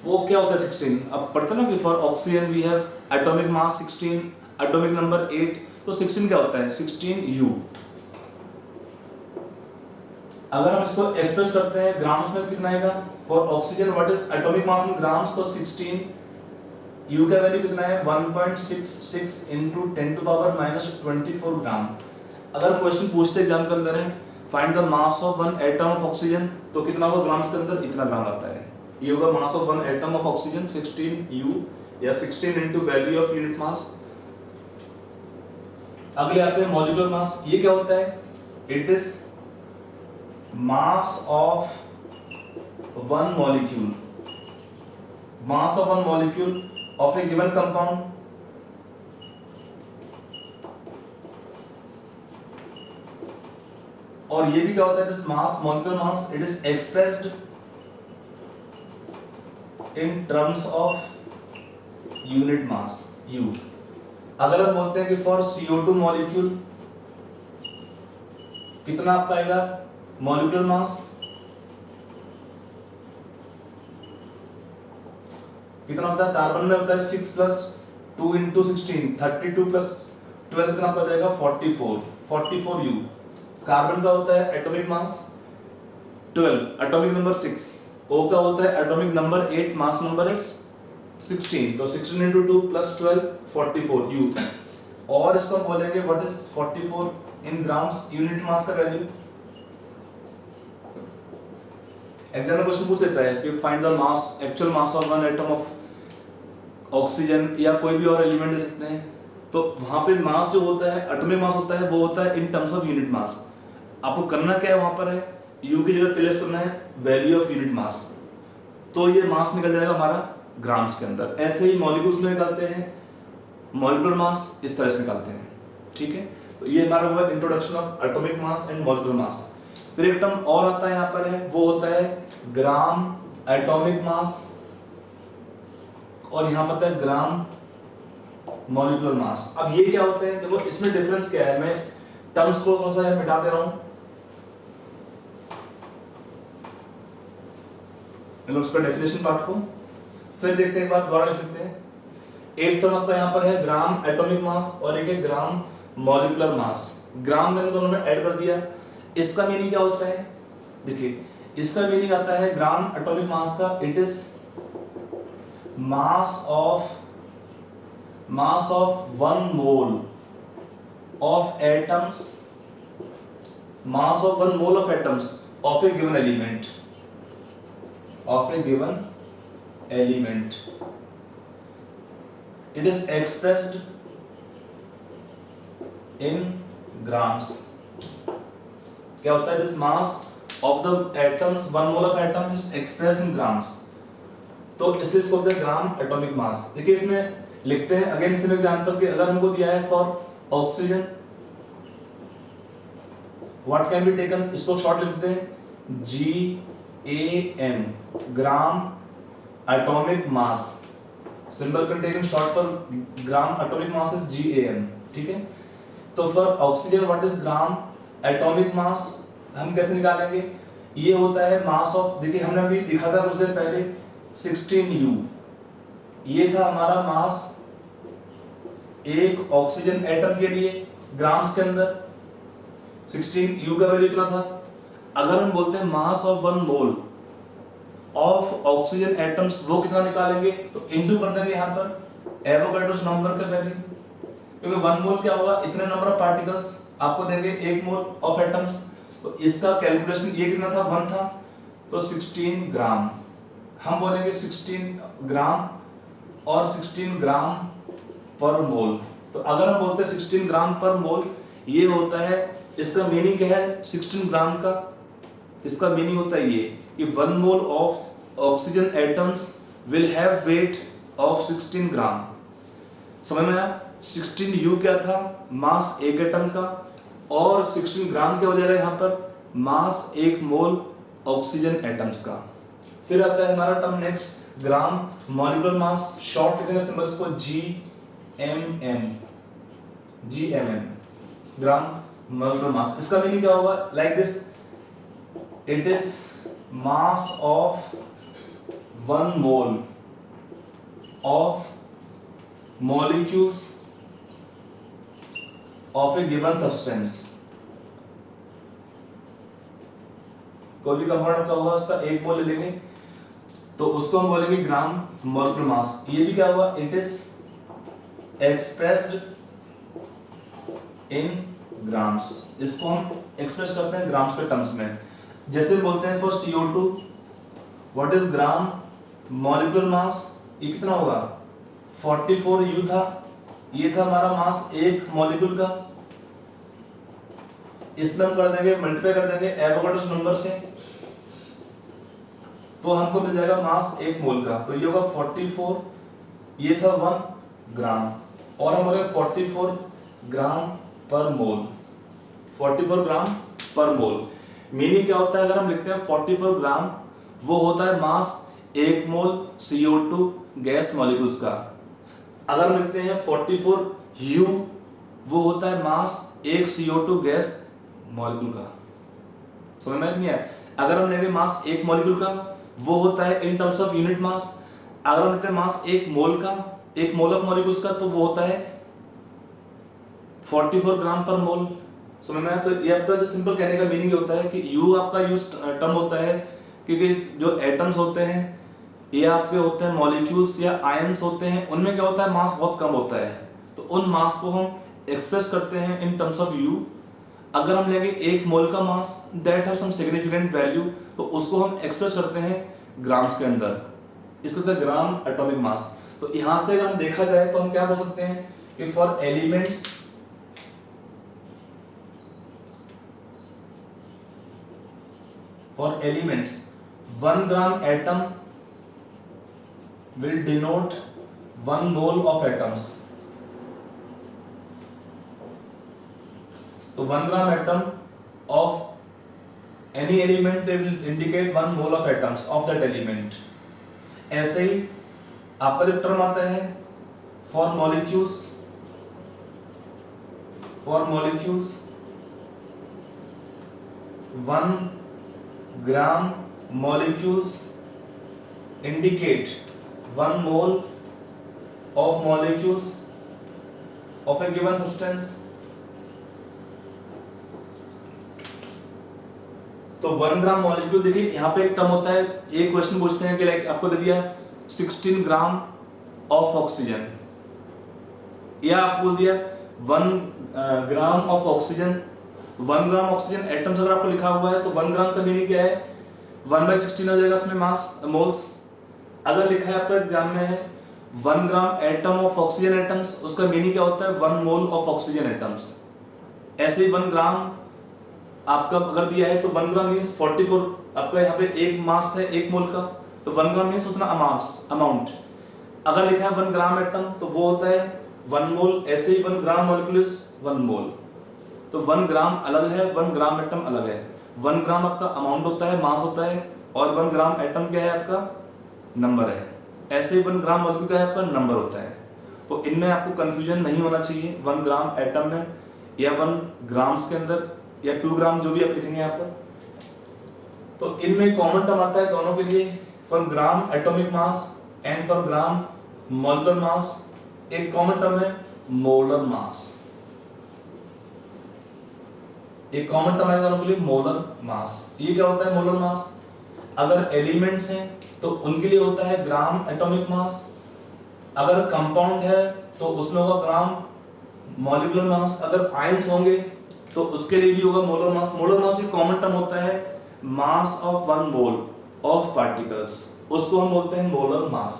[SPEAKER 1] वो क्या होता है 16? अब पढ़ते ना कि for oxygen we have atomic mass 16, atomic number 8, तो 16 क्या होता है 16U। अगर हम इसको एक्सप्रेस करते हैं ग्राम्स में कितना आएगा, for oxygen what is atomic mass in grams, तो 16U का वैल्यू कितना है 1.66 into 10 to power -24 ग्राम। अगर क्वेश्चन पूछते एग्जाम के अंदर है find the mass of one atom of oxygen, तो कितना होगा ग्राम्स के अंदर, इतना ग्राम आता है। ये होगा mass of one atom of oxygen 16U या 16 into value of unit mass. अगले आते हैं मॉलिक्यूलर मास। ये क्या होता है, it is mass of one molecule, mass of one molecule of A given compound. और ये भी क्या होता है, this mass molecular mass it is expressed in terms of unit mass U। अगर हम बोलते हैं कि फॉर CO2 मॉलिक्यूल कितना आपका आएगा मॉलिक्यूलर मास, कितना होता है, कार्बन में होता है 6 + 2 × 16 32 + 12 कितना आपका जाएगा 44U। कार्बन का होता है atomic mass 12, atomic number 6। O का होता है atomic number 8, mass number is 16, तो 16 × 2 + 12 44U। और इसको हम बोलेंगे what is 44 in grams, unit mass का वैल्यू। एग्जाम में क्वेश्चन पूछ लेता है कि find the mass, actual mass of one atom of oxygen, या कोई भी और एलिमेंट दे सकते हैं। तो वहां पे मास जो होता है एटॉमिक मास होता है, वो होता है in terms of unit mass. आपको करना क्या है, वहां पर है U की जगह प्लेस करना है वैल्यू ऑफ यूनिट मास, तो ये मास निकल जाएगा हमारा ग्राम्स के अंदर। ऐसे ही मॉलिक्यूल्स में निकालते हैं मॉलिक्यूलर मास, इस तरह से निकालते हैं। ठीक है, तो ये हमारा हुआ introduction of atomic mass and molecular mass. फिर एक टर्म और आता है यहाँ पर है, वो होता है ग्राम एटॉमिक मास, और यहाँ पर है ग्राम मॉलिक्यूलर मास। अब ये क्या होते हैं, देखो इसमें डिफरेंस क्या है, मैं टर्म्स को थोड़ा सा मिटा दे रहा हूं, मतलब उसका डेफिनेशन पार्ट को फिर देखते हैं, एक बार दोबारा लिख लेते हैं। एक टर्म आपका यहाँ पर है ग्राम एटॉमिक मास और एक है ग्राम मॉलिक्यूलर मास। ग्राम मैंने दोनों में ऐड कर दिया। इसका मीनिंग क्या होता है, देखिए इसका मीनिंग आता है ग्राम एटॉमिक मास का, it is mass of 1 mole of atoms, mass of 1 mole of atoms of A given element, it is expressed in grams. क्या होता है? This mass of the atoms, 1 mole of atoms is express in grams. तो इसलिए इसको बोलते हैं ग्राम atomic मास। देखिए इसमें लिखते हैं अगेन सिंपल एग्जांपल कि अगर हमको दिया है for oxygen what can be taken, इसको शॉर्ट लिखते हैं GAM, gram atomic mass. Symbol can taken short for gram atomic mass is GAM, ठीक है। तो for oxygen what is gram atomic मास, हम कैसे निकालेंगे? ये होता है मास ऑफ, देखिए हमने अभी दिखा था कुछ देर पहले 16U, ये था हमारा मास एक ऑक्सीजन एटम के लिए ग्राम्स के अंदर, 16U का वैल्यू इतना था। अगर हम बोलते हैं mass of 1 mole of oxygen atoms, वो कितना निकालेंगे? तो इनटू कर देंगे यहाँ पर एवोगाड्रोस नंबर का वैल्यू, क्योंकि 1 मोल क्या होगा? इतने नंबर ऑफ पार्टिकल्स आपको देंगे 1 मोल ऑफ एटम्स। तो इसका कैलकुलेशन ये कितना था? 1 था, तो 16 ग्राम। हम बोलेंगे 16 ग्राम और 16 ग्राम पर मोल। तो अगर हम बोलते हैं 16 ग्राम पर मोल, ये होता है, इसका मीनिंग क्या है 16 ग्राम का? इसका मीनिंग होता है ये कि 1 mole of oxygen atoms will have weight of 16 ग्राम। समझ में आया? 16U क्या था? मास एक एटम का, और 16 ग्राम क्या हो जाएगा यहाँ पर? मास 1 मोल ऑक्सीजन एटम्स का। फिर आता है हमारा term next gram molecular mass, short लिखेंगे सिंबल्स को GMM, ग्राम मॉलिक्यूलर मास। इसका मीनिंग क्या होगा? Like this, it is mass of 1 mole of molecules of a given substance। कोई भी कंपाउंड का होगा उसका 1 मोल ले लेंगे, तो उसको हम बोलेंगे ग्राम मॉलिक्यूलर मास। ये भी क्या हुआ? It is expressed in grams. इसको हम एक्सप्रेस करते हैं ग्राम्स के टर्म्स में। जैसे बोलते हैं for CO2 what is gram molecular mass, ये कितना होगा? 44U था, ये था हमारा मास एक मॉलिक्यूल का। इसमें हम कर देंगे मल्टीप्लाई कर देंगे एवोगाड्रोस नंबर से, तो हमको मिल जाएगा मास 1 मोल का। तो ये होगा 44, ये था 1 ग्राम, और हम बोले 44 ग्राम पर मोल, 44 ग्राम पर मोल। मीनिंग क्या होता है? अगर हम लिखते हैं 44 ग्राम, वो होता है मास 1 मोल CO2 गैस मॉलिक्यूल्स का। अगर हम लिखते हैं 44U, वो होता है मास 1 CO2 गैस मॉलिक्यूल का। समझ में नहीं है? अगर हम लेंगे मास 1 मॉलिक्यूल का, वो होता है in terms of unit mass. अगर हम लेते हैं मास 1 मोल का, 1 मोल ऑफ मॉलिक्यूल्स का, तो वो होता है 44 ग्राम पर मोल। समझ में आया? तो ये आपका जो सिंपल कहने का मीनिंग होता है कि U आपका यूज टर्म होता है, क्योंकि जो एटम्स होते हैं ये आपके होते हैं मॉलिक्यूल्स या आयंस होते हैं, उनमें क्या होता है? मास बहुत कम होता है, तो उन मास को हम एक्सप्रेस करते हैं इन टर्म्स ऑफ U। अगर हम लेंगे 1 मोल का mass that have some significant value, तो उसको हम एक्सप्रेस करते हैं ग्राम्स के अंदर, इसको कहते हैं ग्राम एटॉमिक मास। तो यहां से अगर हम देखा जाए तो हम क्या बोल सकते हैं कि for elements, for elements 1 gram atom will denote 1 mole of atoms। तो 1 gram atom of any element they will indicate 1 mole of atoms of that element। ऐसे ही आपका जो टर्म आता है for molecules 1 gram molecules indicate 1 mole of molecules of a given substance। तो 1 gram molecule, देखिए यहाँ पे एक टर्म होता है, एक क्वेश्चन पूछते हैं कि लाइक आपको दे दिया 16 ग्राम ऑफ ऑक्सीजन, या आपको बोल दिया 1 gram of oxygen. 1 gram oxygen atoms अगर आपको लिखा हुआ है, तो 1 ग्राम का मीनिंग क्या है? 1/16 हो जाएगा इसमें मास मोल्स। अगर लिखा है आपका एग्जाम में है 1 gram atom of oxygen atoms, उसका मीनिंग क्या होता है? 1 मोल ऑफ ऑक्सीजन एटम्स। ऐसे ही 1 ग्राम आपका अगर दिया है तो 1 ग्राम मीन्स 44, आपका यहाँ पे एक मास है 1 मोल का, तो 1 ग्राम मीन्स उतना अमाउंट। अगर लिखा है 1 ग्राम एटम तो वो होता है 1 मोल। ऐसे ही 1 ग्राम मॉलिक्यूल इज 1 मोल। तो 1 ग्राम अलग है, 1 ग्राम एटम अलग है। 1 ग्राम आपका अमाउंट होता है, मास होता है, और 1 ग्राम एटम क्या है आपका, नंबर है। ऐसे ही 1 ग्राम मॉलिक्यूल का है आपका नंबर होता है। तो इनमें आपको कंफ्यूजन नहीं होना चाहिए 1 ग्राम एटम में या 1 ग्राम्स के अंदर या 2 ग्राम जो भी आप लिखेंगे यहाँ पर। तो इनमें कॉमन टर्म आता है दोनों के लिए, for gram atomic mass and for gram molecular mass एक कॉमन टर्म है मोलर मास। एक कॉमन टर्म है दोनों के लिए मोलर मास। ये क्या होता है मोलर मास? अगर एलिमेंट्स हैं तो उनके लिए होता है ग्राम एटॉमिक मास, अगर कंपाउंड है तो उसमें होगा ग्राम मॉलिक्यूलर मास, अगर आयंस होंगे तो उसके लिए भी होगा मोलर मास। मोलर मास एक कॉमन टर्म होता है mass of 1 mole of particles, उसको हम बोलते हैं मोलर मास।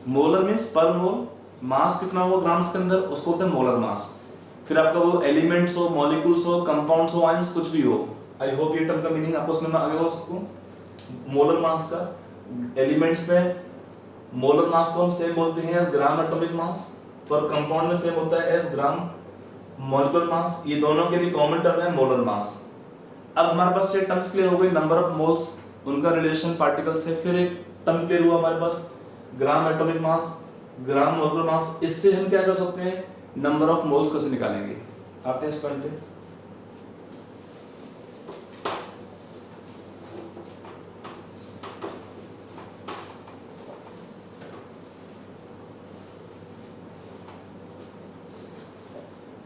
[SPEAKER 1] मोलर मींस पर मोल, मास कितना होगा ग्राम्स के अंदर, उसको बोलते हैं मोलर मास। फिर आपका वो एलिमेंट्स हो, मॉलिक्यूल्स हो, कंपाउंड्स हो, आयंस कुछ भी हो, आई होप ये टर्म का मीनिंग आपको उसमें आगे हो सकूं। मोलर मास का एलिमेंट्स में मोलर मास को हम सेम बोलते हैं as gram atomic mass, for compound में सेम होता है एज ग्राम मॉलिक्यूलर मास। ये दोनों के लिए कॉमन टर्म है मोलर मास। अब हमारे पास ये टर्म्स क्लियर हो गई, नंबर ऑफ मोल्स, उनका रिलेशन पार्टिकल से। फिर एक टर्म क्लियर हुआ हमारे पास ग्राम एटॉमिक मास, ग्राम मॉलिक्यूलर मास। इससे हम क्या कर सकते हैं, नंबर ऑफ मोल्स कैसे निकालेंगे। आते हैं इस पॉइंट पे।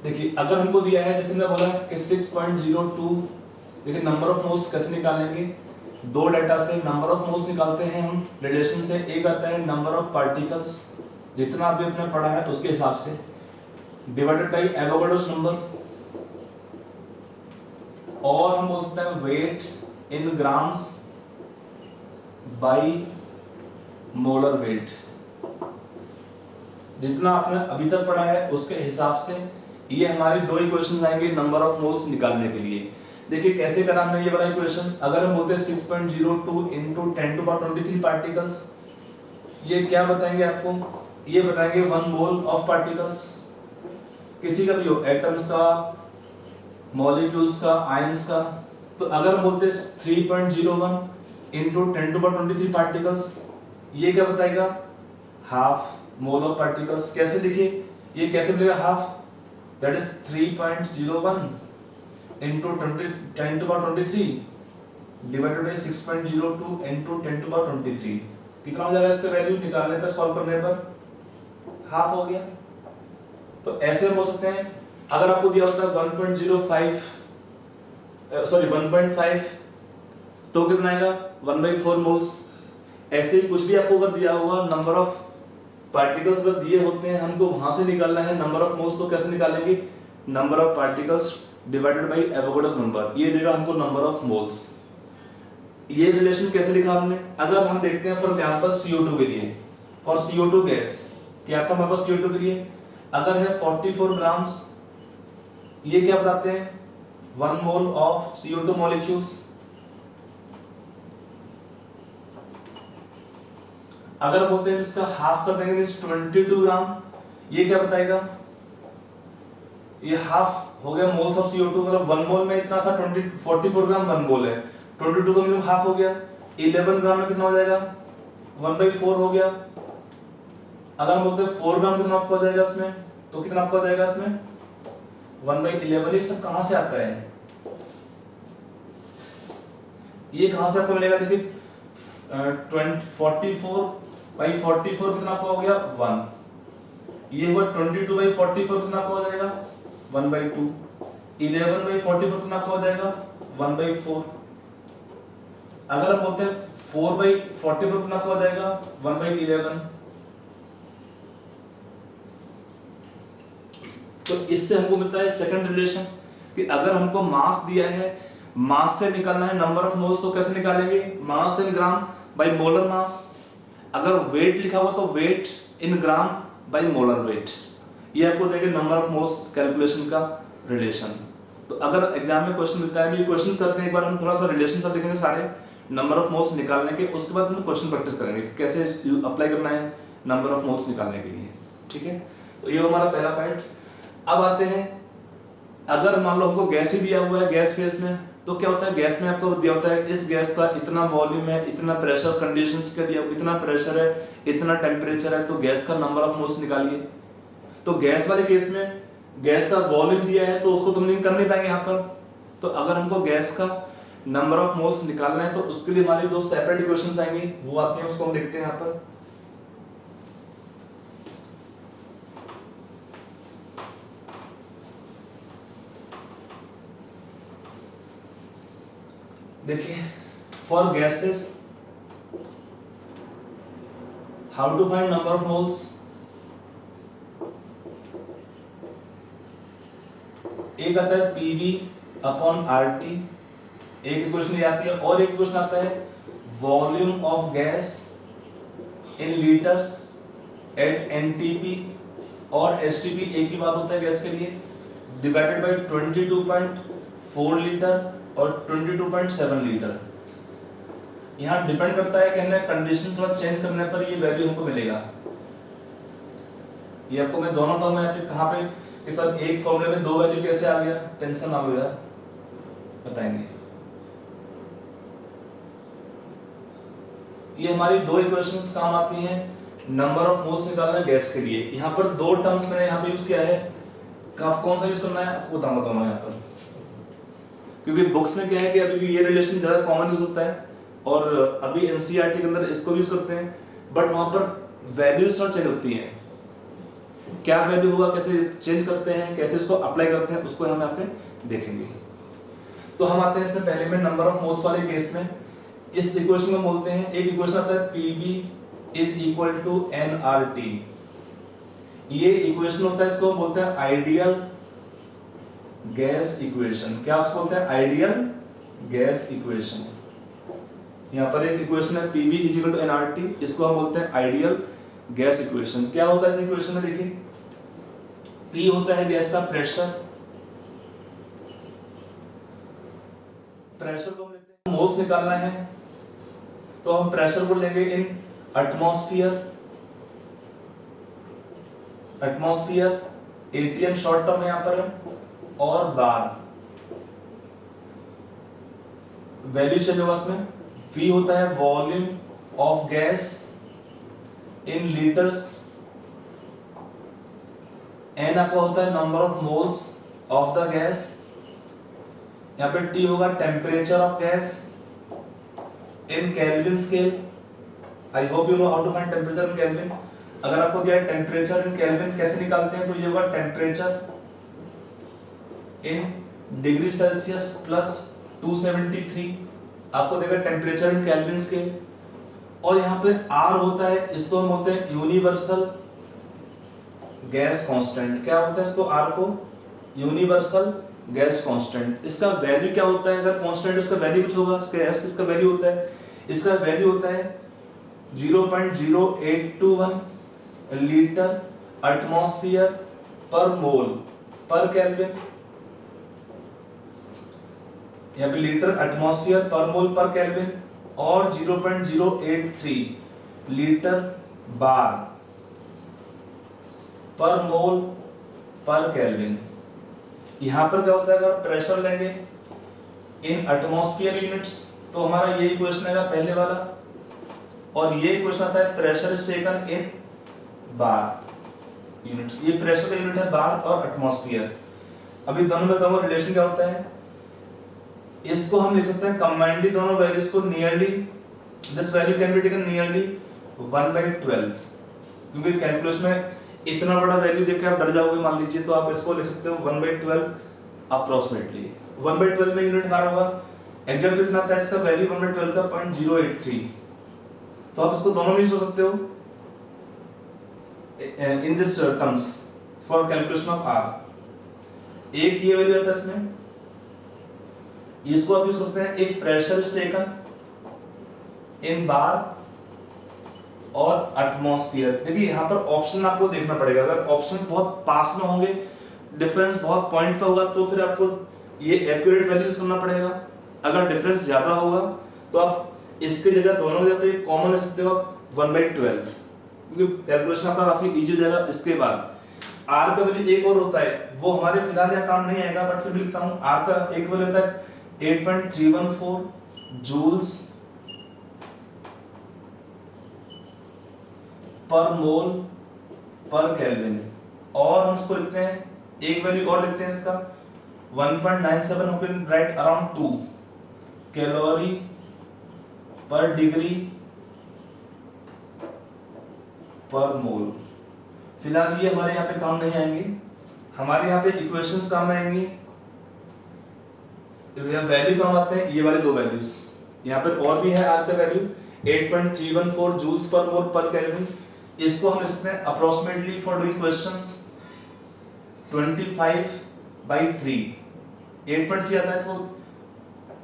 [SPEAKER 1] देखिए अगर हमको दिया है जैसे मैं बोला कि 6.02, देखिए नंबर ऑफ मोल्स कैसे निकालेंगे। दो डाटा से नंबर ऑफ मोल्स निकालते हैं हम रिलेशन से। एक आता है नंबर ऑफ पार्टिकल्स, जितना अभी आपने पढ़ा है उसके हिसाब से, डिवाइडेड बाय एवोगाड्रोस नंबर, और हम बोल सकते हैं weight in grams by molar weight. जितना आपने अभी तक पढ़ा है उसके हिसाब से ये हमारे दो इक्वेशंस आएंगे नंबर ऑफ मोल्स निकालने के लिए। देखिए कैसे करा हमने ये वाला इक्वेशन। अगर हम बोलते हैं 6.02 into 10⁻23 पार्टिकल्स, ये क्या बताएंगे आपको, ये बताएंगे 1 मोल ऑफ पार्टिकल्स, किसी का भी हो, एटम्स का, मॉलिक्यूल्स का, आयंस का। तो अगर हम बोलते हैं 3.01 into 10⁻23 पार्टिकल्स, ये क्या बताएगा, हाफ मोल ऑफ पार्टिकल्स। कैसे देखिए ये कैसे मिलेगा half, that is 3.01 into 10⁻23 divided by 6.02 into 10⁻23। कितना हो जाएगा इसका वैल्यू निकालने पर, सॉल्व करने पर, हाफ हो गया। तो ऐसे हो सकते हैं। अगर आपको दिया होता है 1.05 1.5 तो कितना आएगा 1/4 मोल्स। ऐसे ही कुछ भी आपको अगर दिया होगा नंबर ऑफ पार्टिकल्स अगर दिए होते हैं, हमको वहां से निकालना है नंबर ऑफ मोल्स। तो कैसे निकालेंगे, number of particles divided by Avogadro's number, ये देगा हमको नंबर ऑफ मोल्स। ये रिलेशन कैसे लिखा हमने, अगर हम देखते हैं फॉर एग्जांपल CO2 के लिए, फॉर CO2 गैस क्या था हमारे पास CO2 के लिए, अगर है 44 ग्राम्स, ये क्या बताते हैं 1 मोल ऑफ CO2 मॉलिक्यूल्स। अगर बोलते हैं इसका हाफ कर देंगे मींस 22 ग्राम, ये क्या बताएगा, ये हाफ हो गया मोल्स ऑफ CO2। मतलब 1 मोल में इतना था 44 ग्राम 1 मोल है, 22 का मतलब हाफ हो गया। 11 ग्राम में कितना हो जाएगा 1/4 हो गया। अगर हम बोलते हैं 4 ग्राम कितना आपको हो जाएगा इसमें, तो कितना आपको हो जाएगा इसमें 1/11। ये सब कहां से आता है, ये कहां से आपको मिलेगा, देखिए 44/44 कितना आपको हो गया 1, ये हुआ 22/44 कितना आपको हो जाएगा 1/2, 11/44 कितना आपको हो जाएगा 1/4। अगर हम बोलते हैं 4/44 कितना आपको हो जाएगा 1/11। तो इससे हमको मिलता है सेकंड रिलेशन कि अगर हमको मास दिया है, मास से निकालना है नंबर ऑफ मोल्स, तो कैसे निकालेंगे, मास इन ग्राम बाय मोलर मास। अगर वेट लिखा हुआ तो weight in gram by molar weight. ये आपको देंगे नंबर ऑफ मोल्स कैलकुलेशन का रिलेशन। तो अगर एग्जाम में क्वेश्चन मिलता है, क्वेश्चन करते हैं एक बार हम थोड़ा सा रिलेशन सब देखेंगे सारे नंबर ऑफ मोल्स निकालने के, उसके बाद हम क्वेश्चन प्रैक्टिस करेंगे कि कैसे अप्लाई करना है नंबर ऑफ मोल्स निकालने के लिए। ठीक है, तो ये हमारा पहला पॉइंट। अब आते हैं, अगर मान लो हमको गैस ही दिया हुआ है गैस फेस में, तो क्या होता है गैस में आपको दिया होता है इस गैस का इतना वॉल्यूम है, इतना प्रेशर कंडीशंस का दिया, इतना प्रेशर है, इतना टेम्परेचर है, तो गैस का नंबर ऑफ मोल्स निकालिए। तो गैस वाले केस में गैस का वॉल्यूम दिया है तो उसको तो हम लिंक कर नहीं पाएंगे यहाँ पर। तो अगर हमको गैस का नंबर ऑफ मोल्स निकालना है तो उसके लिए हमारी दो सेपरेट इक्वेशंस आएंगी, वो आती हैं, उसको हम देखते हैं यहाँ पर। देखिए, for gases how to find number of moles. एक आता है पीवी अपॉन आरटी, एक इक्वेशन ये आती है, और एक इक्वेशन आता है volume of gas in litres at NTP और एसटीपी एक ही बात होता है गैस के लिए, डिवाइडेड बाय 22.4 लीटर और 22.7 लीटर। यहाँ डिपेंड करता है कि हमने कंडीशन थोड़ा चेंज करने पर ये वैल्यू हमको मिलेगा। ये आपको मैं दोनों टर्म में कहाँ पे कि सर एक फॉर्मूले में दो वैल्यू कैसे आ गया, टेंशन ना लो यार, बताएंगे। ये हमारी दो इक्वेशंस काम आती हैं नंबर ऑफ मोल्स निकालना गैस के लिए। यहाँ पर दो टर्म्स मैंने यहाँ पे यूज किया है, आप कौन सा यूज करना है आपको बताऊंगा दोनों यहाँ पर, क्योंकि बुक्स में क्या है कि अभी ये रिलेशन ज्यादा कॉमन यूज होता है और अभी एनसीईआरटी के अंदर इसको यूज करते हैं, बट वहां पर वैल्यूज थोड़ा चेंज होती हैं। क्या वैल्यू होगा, कैसे चेंज करते हैं, कैसे इसको अप्लाई करते हैं, उसको हम यहाँ पे देखेंगे। तो हम आते हैं इसमें पहले में नंबर ऑफ मोल्स वाले केस में। इस इक्वेशन को बोलते हैं, एक इक्वेशन आता है PV is equal to NRT. ये इक्वेशन होता है, इसको बोलते हैं आइडियल गैस इक्वेशन। क्या उसको बोलते हैं, आइडियल गैस इक्वेशन। यहाँ पर एक इक्वेशन है PV is equal to NRT, इसको हम बोलते हैं आइडियल गैस इक्वेशन। क्या होता है इस इक्वेशन में, देखिए पी होता है गैस का प्रेशर, प्रेशर को हम लेते हैं, मोल्स निकालना है तो हम प्रेशर को लेंगे इन atmosphere, atmosphere ATM short term यहाँ पर है, और बार वैल्यू चेंज होगा इसमें। V होता है volume of gas in litres, N आपका होता है number of moles of the gas, यहाँ पे T होगा temperature of gas in kelvin scale. I hope you know how to find temperature in kelvin. अगर आपको दिया है टेम्परेचर इन केल्विन कैसे निकालते हैं, तो ये होगा temperature in degree Celsius plus 273, आपको देगा टेम्परेचर इन केल्विन स्केल। और यहाँ पे R होता है, इसको हम बोलते हैं यूनिवर्सल गैस कांस्टेंट। क्या होता है इसको, R को यूनिवर्सल गैस कांस्टेंट। इसका वैल्यू क्या होता है, अगर कांस्टेंट इसका वैल्यू कुछ होगा, इसका S इसका वैल्यू होता है, इसका वैल्यू होता है 0.0821 लीटर एटमॉस्फेयर पर मोल पर केल्विन। यहाँ पे लीटर एटमॉस्फेयर पर मोल पर केल्विन, और 0.083 लीटर बार पर मोल पर केल्विन। यहाँ पर क्या होता है, अगर प्रेशर लेंगे इन एटमॉस्फेयर यूनिट्स तो हमारा ये इक्वेशन है पहले वाला, और ये इक्वेशन आता है pressure is taken in bar units. ये प्रेशर का यूनिट है बार और एटमॉस्फेयर। अभी दोनों में दोनों रिलेशन क्या होता है, इसको हम लिख सकते हैं कंबाइंडली दोनों वैल्यूज को nearly, this value can be taken nearly 1/12, क्योंकि कैलकुलस में इतना बड़ा वैल्यू देख के आप डर जाओगे मान लीजिए, तो आप इसको लिख सकते हो 1/12 अप्रोक्सीमेटली। 1/12 में यूनिट हमारा होगा एग्जैक्ट कितना आता है इसका वैल्यू 1/12 का 0.083, तो आप इसको दोनों में यूज कर सकते हो in this terms for calculation of R। एक ये वैल्यू आता है इसमें, इसको आप यूज करते हैं if pressure is taken in bar और एटमॉस्फेयर। देखिए यहाँ पर ऑप्शन आपको देखना पड़ेगा, अगर ऑप्शन बहुत पास में होंगे, डिफरेंस बहुत पॉइंट पे होगा, तो फिर आपको ये एक्यूरेट वैल्यू यूज करना पड़ेगा। अगर डिफरेंस ज्यादा होगा तो आप इसके जगह दोनों जगह पे कॉमन ले सकते हो 1/12, क्योंकि कैलकुलेशन आपका काफी इजी हो जाएगा। इसके बाद आर का वैल्यू एक और होता है, वो हमारे फिलहाल यहाँ काम नहीं आएगा, बट फिर भी लिखता हूँ। आर का एक वैल्यू होता है 8.314 जूल्स पर मोल पर केल्विन, और हम इसको लिखते हैं एक वैल्यू और लिखते हैं इसका 1.97 राइट अराउंड 2 कैलोरी पर डिग्री पर मोल। फिलहाल ये हमारे यहाँ पे काम नहीं आएंगे, हमारे यहाँ पे इक्वेशंस काम आएंगी, वैल्यू काम आते हैं ये वाले दो वैल्यूज। यहाँ पर और भी है आर का वैल्यू 8.314 जूल्स पर मोल पर केल्विन। इसको हम लिखते हैं अप्रोक्सीमेटली फॉर डूइंग क्वेश्चंस 25/3। 8.3 आता है तो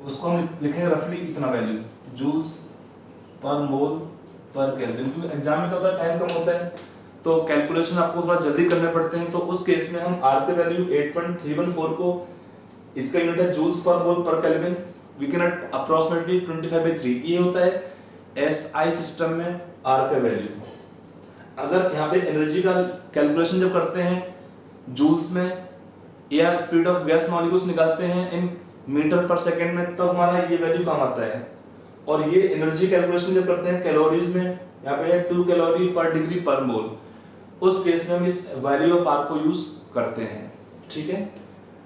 [SPEAKER 1] उसको हम लिखेंगे रफली इतना वैल्यू जूल्स पर मोल पर केल्विन, क्योंकि एग्जाम में क्या होता है टाइम कम होता है तो कैलकुलेशन आपको थोड़ा जल्दी करने पड़ते हैं। तो उस केस में हम आर के वैल्यू 8.314 को, इसका यूनिट है जूल्स पर मोल पर केल्विन, वी कैन अप्रोक्सीमेटली 25/3। ये होता है एसआई सिस्टम में आर का वैल्यू। अगर यहाँ पे एनर्जी का कैलकुलेशन जब करते हैं जूल्स में या स्पीड ऑफ गैस मॉलिक्यूल्स निकालते हैं इन मीटर पर सेकेंड में, तब हमारा ये वैल्यू काम आता है। और ये एनर्जी कैलकुलेशन जब करते हैं कैलोरीज में, यहाँ पे है 2 कैलोरी पर डिग्री पर मोल, उस केस में हम इस वैल्यू ऑफ आर को यूज करते हैं। ठीक है,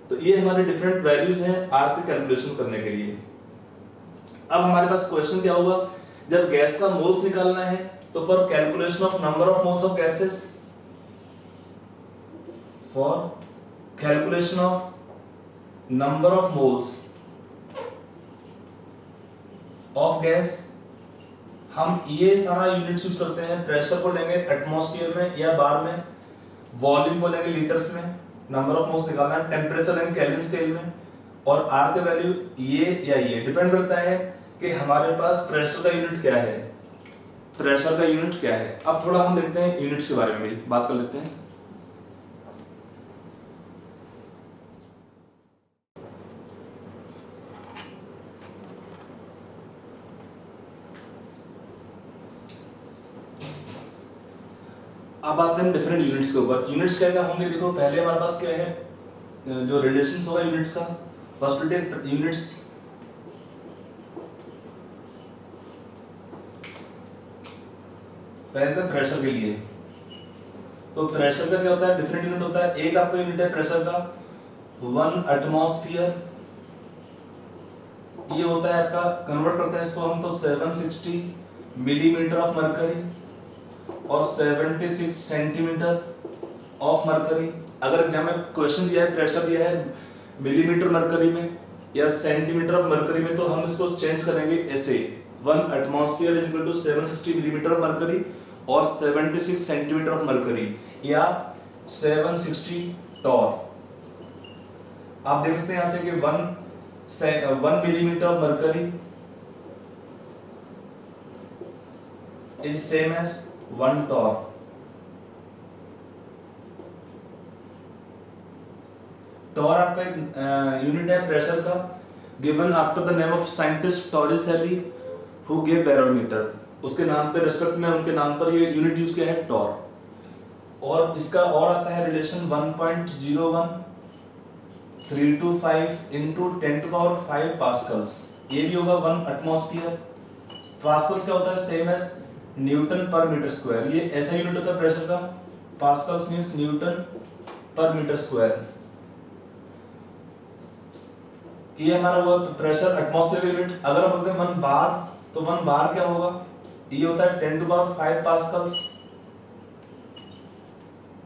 [SPEAKER 1] तो ये हमारे डिफरेंट वैल्यूज हैं आर की कैलकुलेशन करने के लिए। अब हमारे पास क्वेश्चन क्या होगा, जब गैस का मोल्स निकालना है तो for calculation of number of moles of gases, for calculation of number of moles of gas, हम ये सारा यूनिट्स यूज करते हैं। प्रेशर को लेंगे एटमॉस्फेयर में या बार में, वॉल्यूम को लेंगे लीटर्स में, नंबर ऑफ मोल्स निकालना है, टेम्परेचर लेंगे केल्विन स्केल में, और आर का वैल्यू ये या ये डिपेंड करता है कि हमारे पास प्रेशर का यूनिट क्या है, प्रेशर का यूनिट क्या है। अब थोड़ा हम देखते हैं यूनिट्स के बारे में भी बात कर लेते हैं। अब आते हैं डिफरेंट यूनिट्स के ऊपर। यूनिट्स क्या क्या होंगे, देखो पहले हमारे पास क्या है जो रिलेशंस होगा यूनिट्स का। फर्स्ट यूनिट्स पहले तो प्रेशर के लिए, तो प्रेशर का क्या होता है, डिफरेंट यूनिट होता है। एक आपका यूनिट है प्रेशर का 1 एटमॉस्फेयर, ये होता है आपका, कन्वर्ट करते हैं इसको हम तो 760 मिलीमीटर ऑफ मरकरी और 76 सेंटीमीटर ऑफ मरकरी। अगर एग्जाम में क्वेश्चन दिया है, प्रेशर दिया है मिलीमीटर मरकरी में या सेंटीमीटर ऑफ मरकरी में, तो हम इसको चेंज करेंगे ऐसे 1 atmosphere is equal to 760 millimetre of mercury और 76 सेंटीमीटर ऑफ मरकरी या 760 टॉर। आप देख सकते हैं यहां से कि 1 millimetre of mercury is same as 1 torr. Torr आपका यूनिट है प्रेशर का, given after the name of scientist Torricelli who gave barometer. उसके नाम पे रिस्पेक्ट में उनके नाम पर ये यूनिट यूज किया है टॉर। और इसका और आता है रिलेशन 1.01325 इंटू 10⁵ पास्कल्स, ये भी होगा 1 एटमॉस्फेयर। पास्कल्स क्या होता है, सेम एज न्यूटन पर मीटर स्क्वायर, ये ऐसा यूनिट होता है प्रेशर का। पास्कल्स मींस न्यूटन पर मीटर स्क्वायर। ये हमारा हुआ प्रेशर एटमॉस्फेयर यूनिट। अगर हम बोलते हैं 1 बार, तो 1 बार क्या होगा, ये होता है 10⁵ पास्कल्स।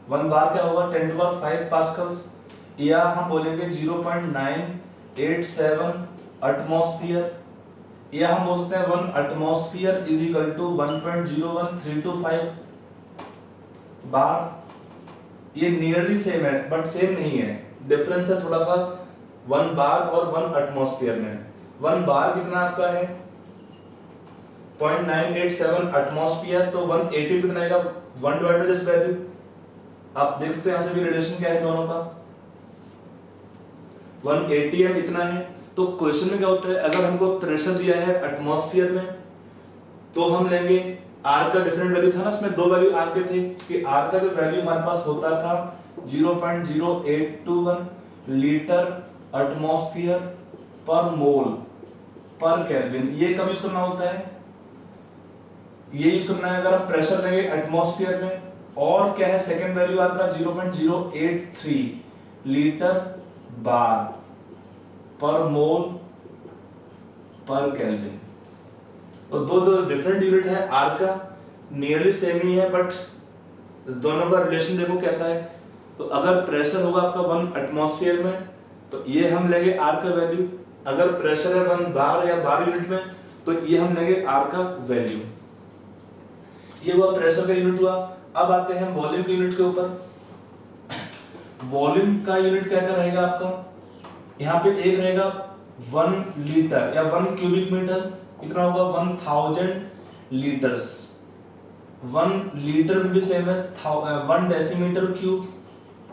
[SPEAKER 1] 1 बार क्या होगा 10⁵ पास्कल्स, या हम बोलेंगे 0.987 एटमॉस्फेयर, या हम बोल सकते हैं 1 एटमॉस्फेयर इज इक्वल टू 1.01325 बार। ये नियरली सेम है बट सेम नहीं है, डिफरेंस है थोड़ा सा 1 बार और 1 एटमॉस्फेयर में। 1 बार कितना आपका है 0.987 एटमॉस्फेयर, तो 180 कितना आएगा 1 डिवाइडेड बाय दिस वैल्यू। आप देख सकते हैं यहां से भी रिलेशन क्या है दोनों का, 180 एम इतना है। तो क्वेश्चन में क्या होता है, अगर हमको प्रेशर दिया है एटमॉस्फेयर में तो हम लेंगे आर का डिफरेंट वैल्यू था ना, इसमें दो वैल्यू आर के थे कि आर का जो वैल्यू हमारे पास होता था 0.0821 लीटर एटमॉस्फेयर पर मोल पर केल्विन। ये कब यूज करना होता है, ये यूज करना है अगर हम प्रेशर लेंगे एटमॉस्फेयर में, और क्या है सेकंड वैल्यू आपका 0.083 लीटर बार पर मोल पर केल्विन। तो दो डिफरेंट यूनिट है, आर का नियरली सेम ही है बट दोनों का रिलेशन देखो कैसा है। तो अगर प्रेशर होगा आपका 1 एटमॉस्फेयर में तो ये हम लेंगे आर का वैल्यू, अगर प्रेशर है 1 बार या बार यूनिट में तो ये हम लेंगे आर का वैल्यू। ये हुआ प्रेशर का यूनिट हुआ। अब आते हैं वॉल्यूम के यूनिट के ऊपर। वॉल्यूम का यूनिट क्या क्या रहेगा आपका, यहाँ पे एक रहेगा 1 लीटर या 1 क्यूबिक मीटर, कितना होगा 1000 लीटर्स। 1 लीटर भी same as 1 decimetre cube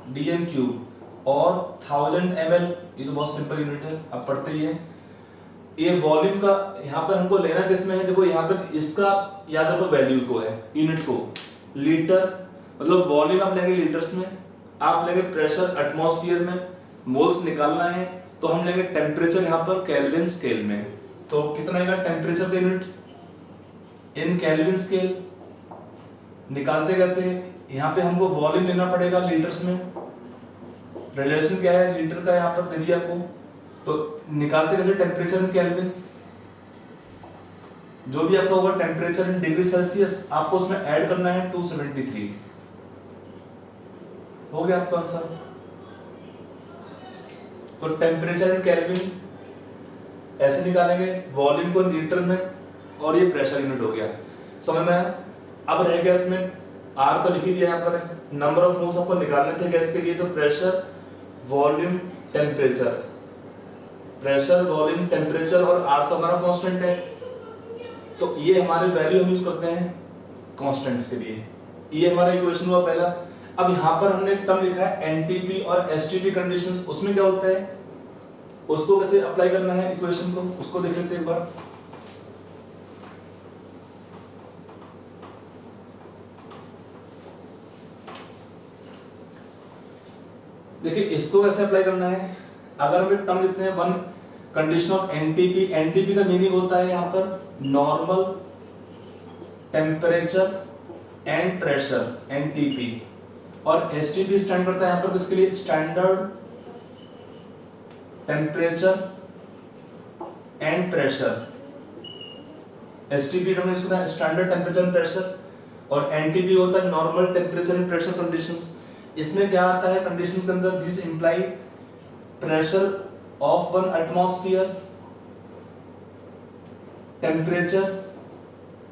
[SPEAKER 1] DM cube, और 1000 ml, ये तो बहुत सिंपल यूनिट है, आप पढ़ते ही हैं। ये वॉल्यूम का यहाँ पर हमको लेना किसमें है, देखो यहाँ पर इसका याद रखो वैल्यू को है, यूनिट को लीटर, मतलब वॉल्यूम आप लेंगे लीटर्स में, आप लेंगे प्रेशर एटमॉस्फेयर में, मोल्स निकालना है तो हम लेंगे टेम्परेचर यहाँ पर केल्विन स्केल में। तो कितना आएगा टेम्परेचर का यूनिट इन केल्विन स्केल। निकालते कैसे, यहाँ पे हमको वॉल्यूम लेना पड़ेगा लीटर्स में, रिलेशन क्या है लीटर का यहाँ पर दे दिया आपको, तो निकालते कैसे टेम्परेचर इन केल्विन। जो भी आपका होगा टेम्परेचर इन डिग्री सेल्सियस आपको उसमें ऐड करना है 273। हो गया आपका आंसर। तो टेम्परेचर इन केल्विन ऐसे निकालेंगे, वॉल्यूम को लीटर में, और ये प्रेशर यूनिट हो गया, समझ में आया। अब रह गया इसमें आर तो लिख ही दिया यहाँ पर, नंबर ऑफ मोल्स आपको निकालने थे गैस के लिए, तो pressure volume temperature, pressure volume temperature, और आर तो हमारा कांस्टेंट है, तो ये हमारे वैल्यू हम यूज करते हैं कांस्टेंट्स के लिए। ये हमारा इक्वेशन हुआ पहला। अब यहाँ पर हमने एक टर्म लिखा है एनटीपी और एसटीपी कंडीशंस, उसमें क्या होता है, उसको कैसे अप्लाई करना है इक्वेशन को, उसको देख लेते हैं एक बार। देखिए इसको कैसे अप्लाई करना है, अगर हम एक टर्म लिखते हैं one condition of NTP, NTP का मीनिंग होता है यहाँ पर normal temperature and pressure NTP, और एसटीपी स्टैंड करता है यहाँ पर किसके लिए, standard temperature and pressure. STP हमने इसको स्टैंडर्ड टेम्परेचर एंड प्रेशर, और एनटीपी होता है normal temperature and pressure conditions. इसमें क्या आता है कंडीशंस के अंदर, this imply pressure of 1 atmosphere, temperature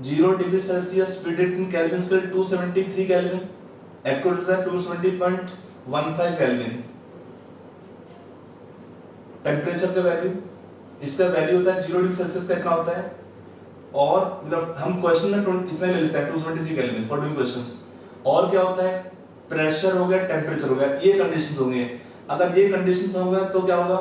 [SPEAKER 1] 0 degree Celsius, predict in kelvin scale 273 kelvin, equal to 270.15 kelvin. Temperature का वैल्यू, इसका वैल्यू होता है 0 डिग्री सेल्सियस का इतना होता है, और मतलब हम क्वेश्चन में इतना ले लेते हैं 273 केल्विन फॉर डूइंग क्वेश्चंस। और क्या होता है, प्रेशर हो गया, टेम्परेचर हो गया, ये कंडीशंस होंगे। अगर ये कंडीशंस होंगे तो क्या होगा,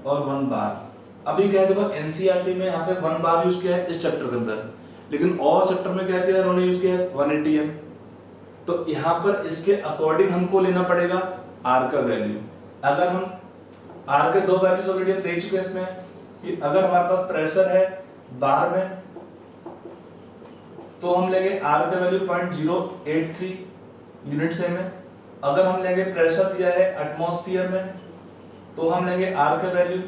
[SPEAKER 1] और 1 बार। अभी क्या है देखो एनसीईआरटी में यहाँ पे 1 बार यूज किया है इस चैप्टर के अंदर, लेकिन और चैप्टर में क्या किया है उन्होंने यूज किया है 180 एम। तो यहाँ पर इसके अकॉर्डिंग हमको लेना पड़ेगा आर का वैल्यू। अगर हम आर के दो वैल्यूज ऑलरेडी हम दे चुके हैं इसमें, कि अगर हमारे पास प्रेशर है बार में तो हम लेंगे आर का वैल्यू 0.083 यूनिट से में। अगर हम लेंगे प्रेशर दिया है एटमॉस्फेयर में तो हम लेंगे आर का value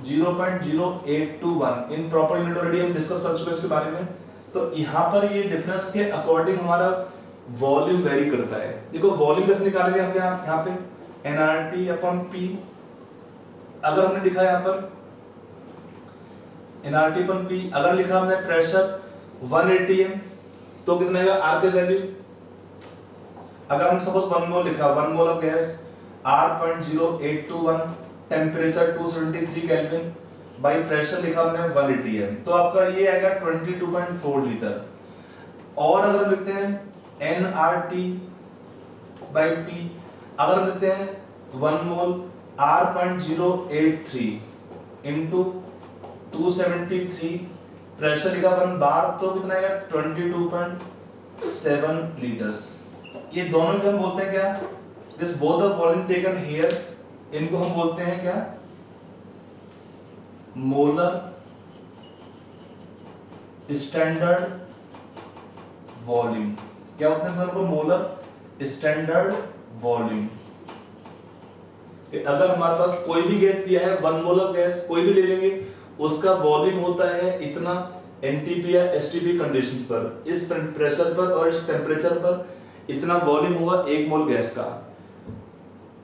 [SPEAKER 1] 0.0821। In proper unit already हम डिस्कस कर चुके हैं इसके बारे में। तो यहाँ पर ये डिफरेंस के अकॉर्डिंग हमारा वॉल्यूम वेरी करता है। देखो वॉल्यूम कैसे निकालेंगे हम यहाँ पे nRT अपॉन P। अगर हमने लिखा यहाँ पर nRT अपॉन P, अगर लिखा हमने प्रेशर 180 है तो कितना आएगा R का वैल्यू। अगर हम सपोज 1 मोल लिखा, 1 mole of gas R.0821, temperature 273 kelvin, by pressure लिखा हमने 180 है, तो आपका ये आएगा 22.4 लीटर। और अगर लिखते हैं nRT by P, अगर लेते हैं 1 मोल R.083 इंटू 273 प्रेशर लिखा 1 बार तो कितना आएगा 22.7 लीटर्स। ये दोनों को हम बोलते हैं क्या, this both the volume taken here, इनको हम बोलते हैं क्या, मोलर स्टैंडर्ड वॉल्यूम। क्या होते हैं सर को, मोलर स्टैंडर्ड वॉल्यूम। अगर हमारे पास कोई भी गैस दिया है 1 मोल ऑफ गैस कोई भी ले लेंगे, उसका वॉल्यूम होता है इतना एनटीपी या एसटीपी कंडीशंस पर, इस प्रेशर पर और इस टेम्परेचर पर इतना वॉल्यूम होगा 1 मोल गैस का।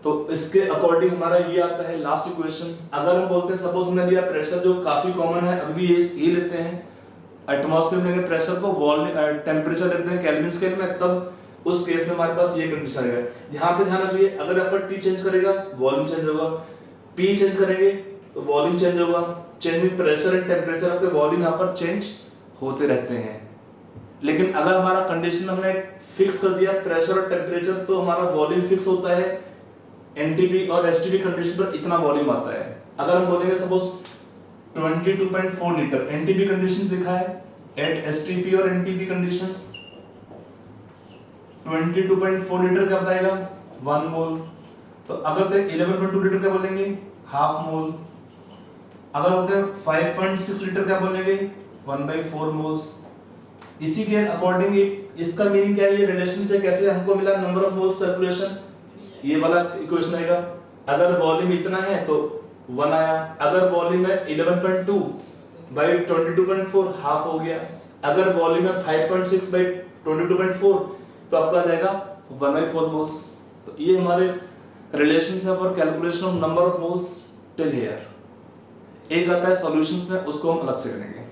[SPEAKER 1] तो इसके अकॉर्डिंग हमारा ये आता है लास्ट इक्वेशन। अगर हम बोलते हैं सपोज हमने लिया प्रेशर जो काफी कॉमन है, अभी ये लेते हैं एटमॉस्फेयर में लेंगे प्रेशर को, वॉल्यूम टेम्परेचर लेते हैं केल्विन स्केल में, तब उस केस में हमारे पास ये कंडीशन आएगा। यहाँ पे ध्यान रखिए, अगर आपका टी चेंज करेगा वॉल्यूम चेंज होगा, पी चेंज करेंगे तो वॉल्यूम चेंज होगा। Change in pressure and temperature, आपके वॉल्यूम यहाँ पर चेंज होते रहते हैं। लेकिन अगर हमारा कंडीशन हमने फिक्स कर दिया प्रेशर और टेम्परेचर, तो हमारा वॉल्यूम फिक्स होता है एनटीपी और एसटीपी कंडीशन पर इतना वॉल्यूम आता है। अगर हम बोलेंगे सपोज 22.4 लीटर, एनटीपी कंडीशन लिखा है एट एसटीपी और एनटीपी कंडीशंस 22.4 लीटर क्या बताएगा 1 मोल। तो अगर देख 11.2 लीटर क्या बोलेंगे हाफ मोल। अगर बोलते हैं 5.6 लीटर क्या बोलेंगे 1/4 मोल्स। इसी के अकॉर्डिंग इसका मीनिंग क्या है, ये रिलेशन से कैसे हमको मिला नंबर ऑफ मोल्स कैलकुलेशन, ये वाला इक्वेशन आएगा। अगर वॉल्यूम इतना है तो 1 आया, अगर वॉल्यूम है 11.2 बाई 22.4 हाफ हो गया, अगर वॉल्यूम है 5.6 बाई 22.4 तो आपका आ जाएगा 1/4 मोल्स। तो ये हमारे रिलेशंस है for calculation of number of moles till here. एक आता है सॉल्यूशंस में, उसको हम अलग से करेंगे।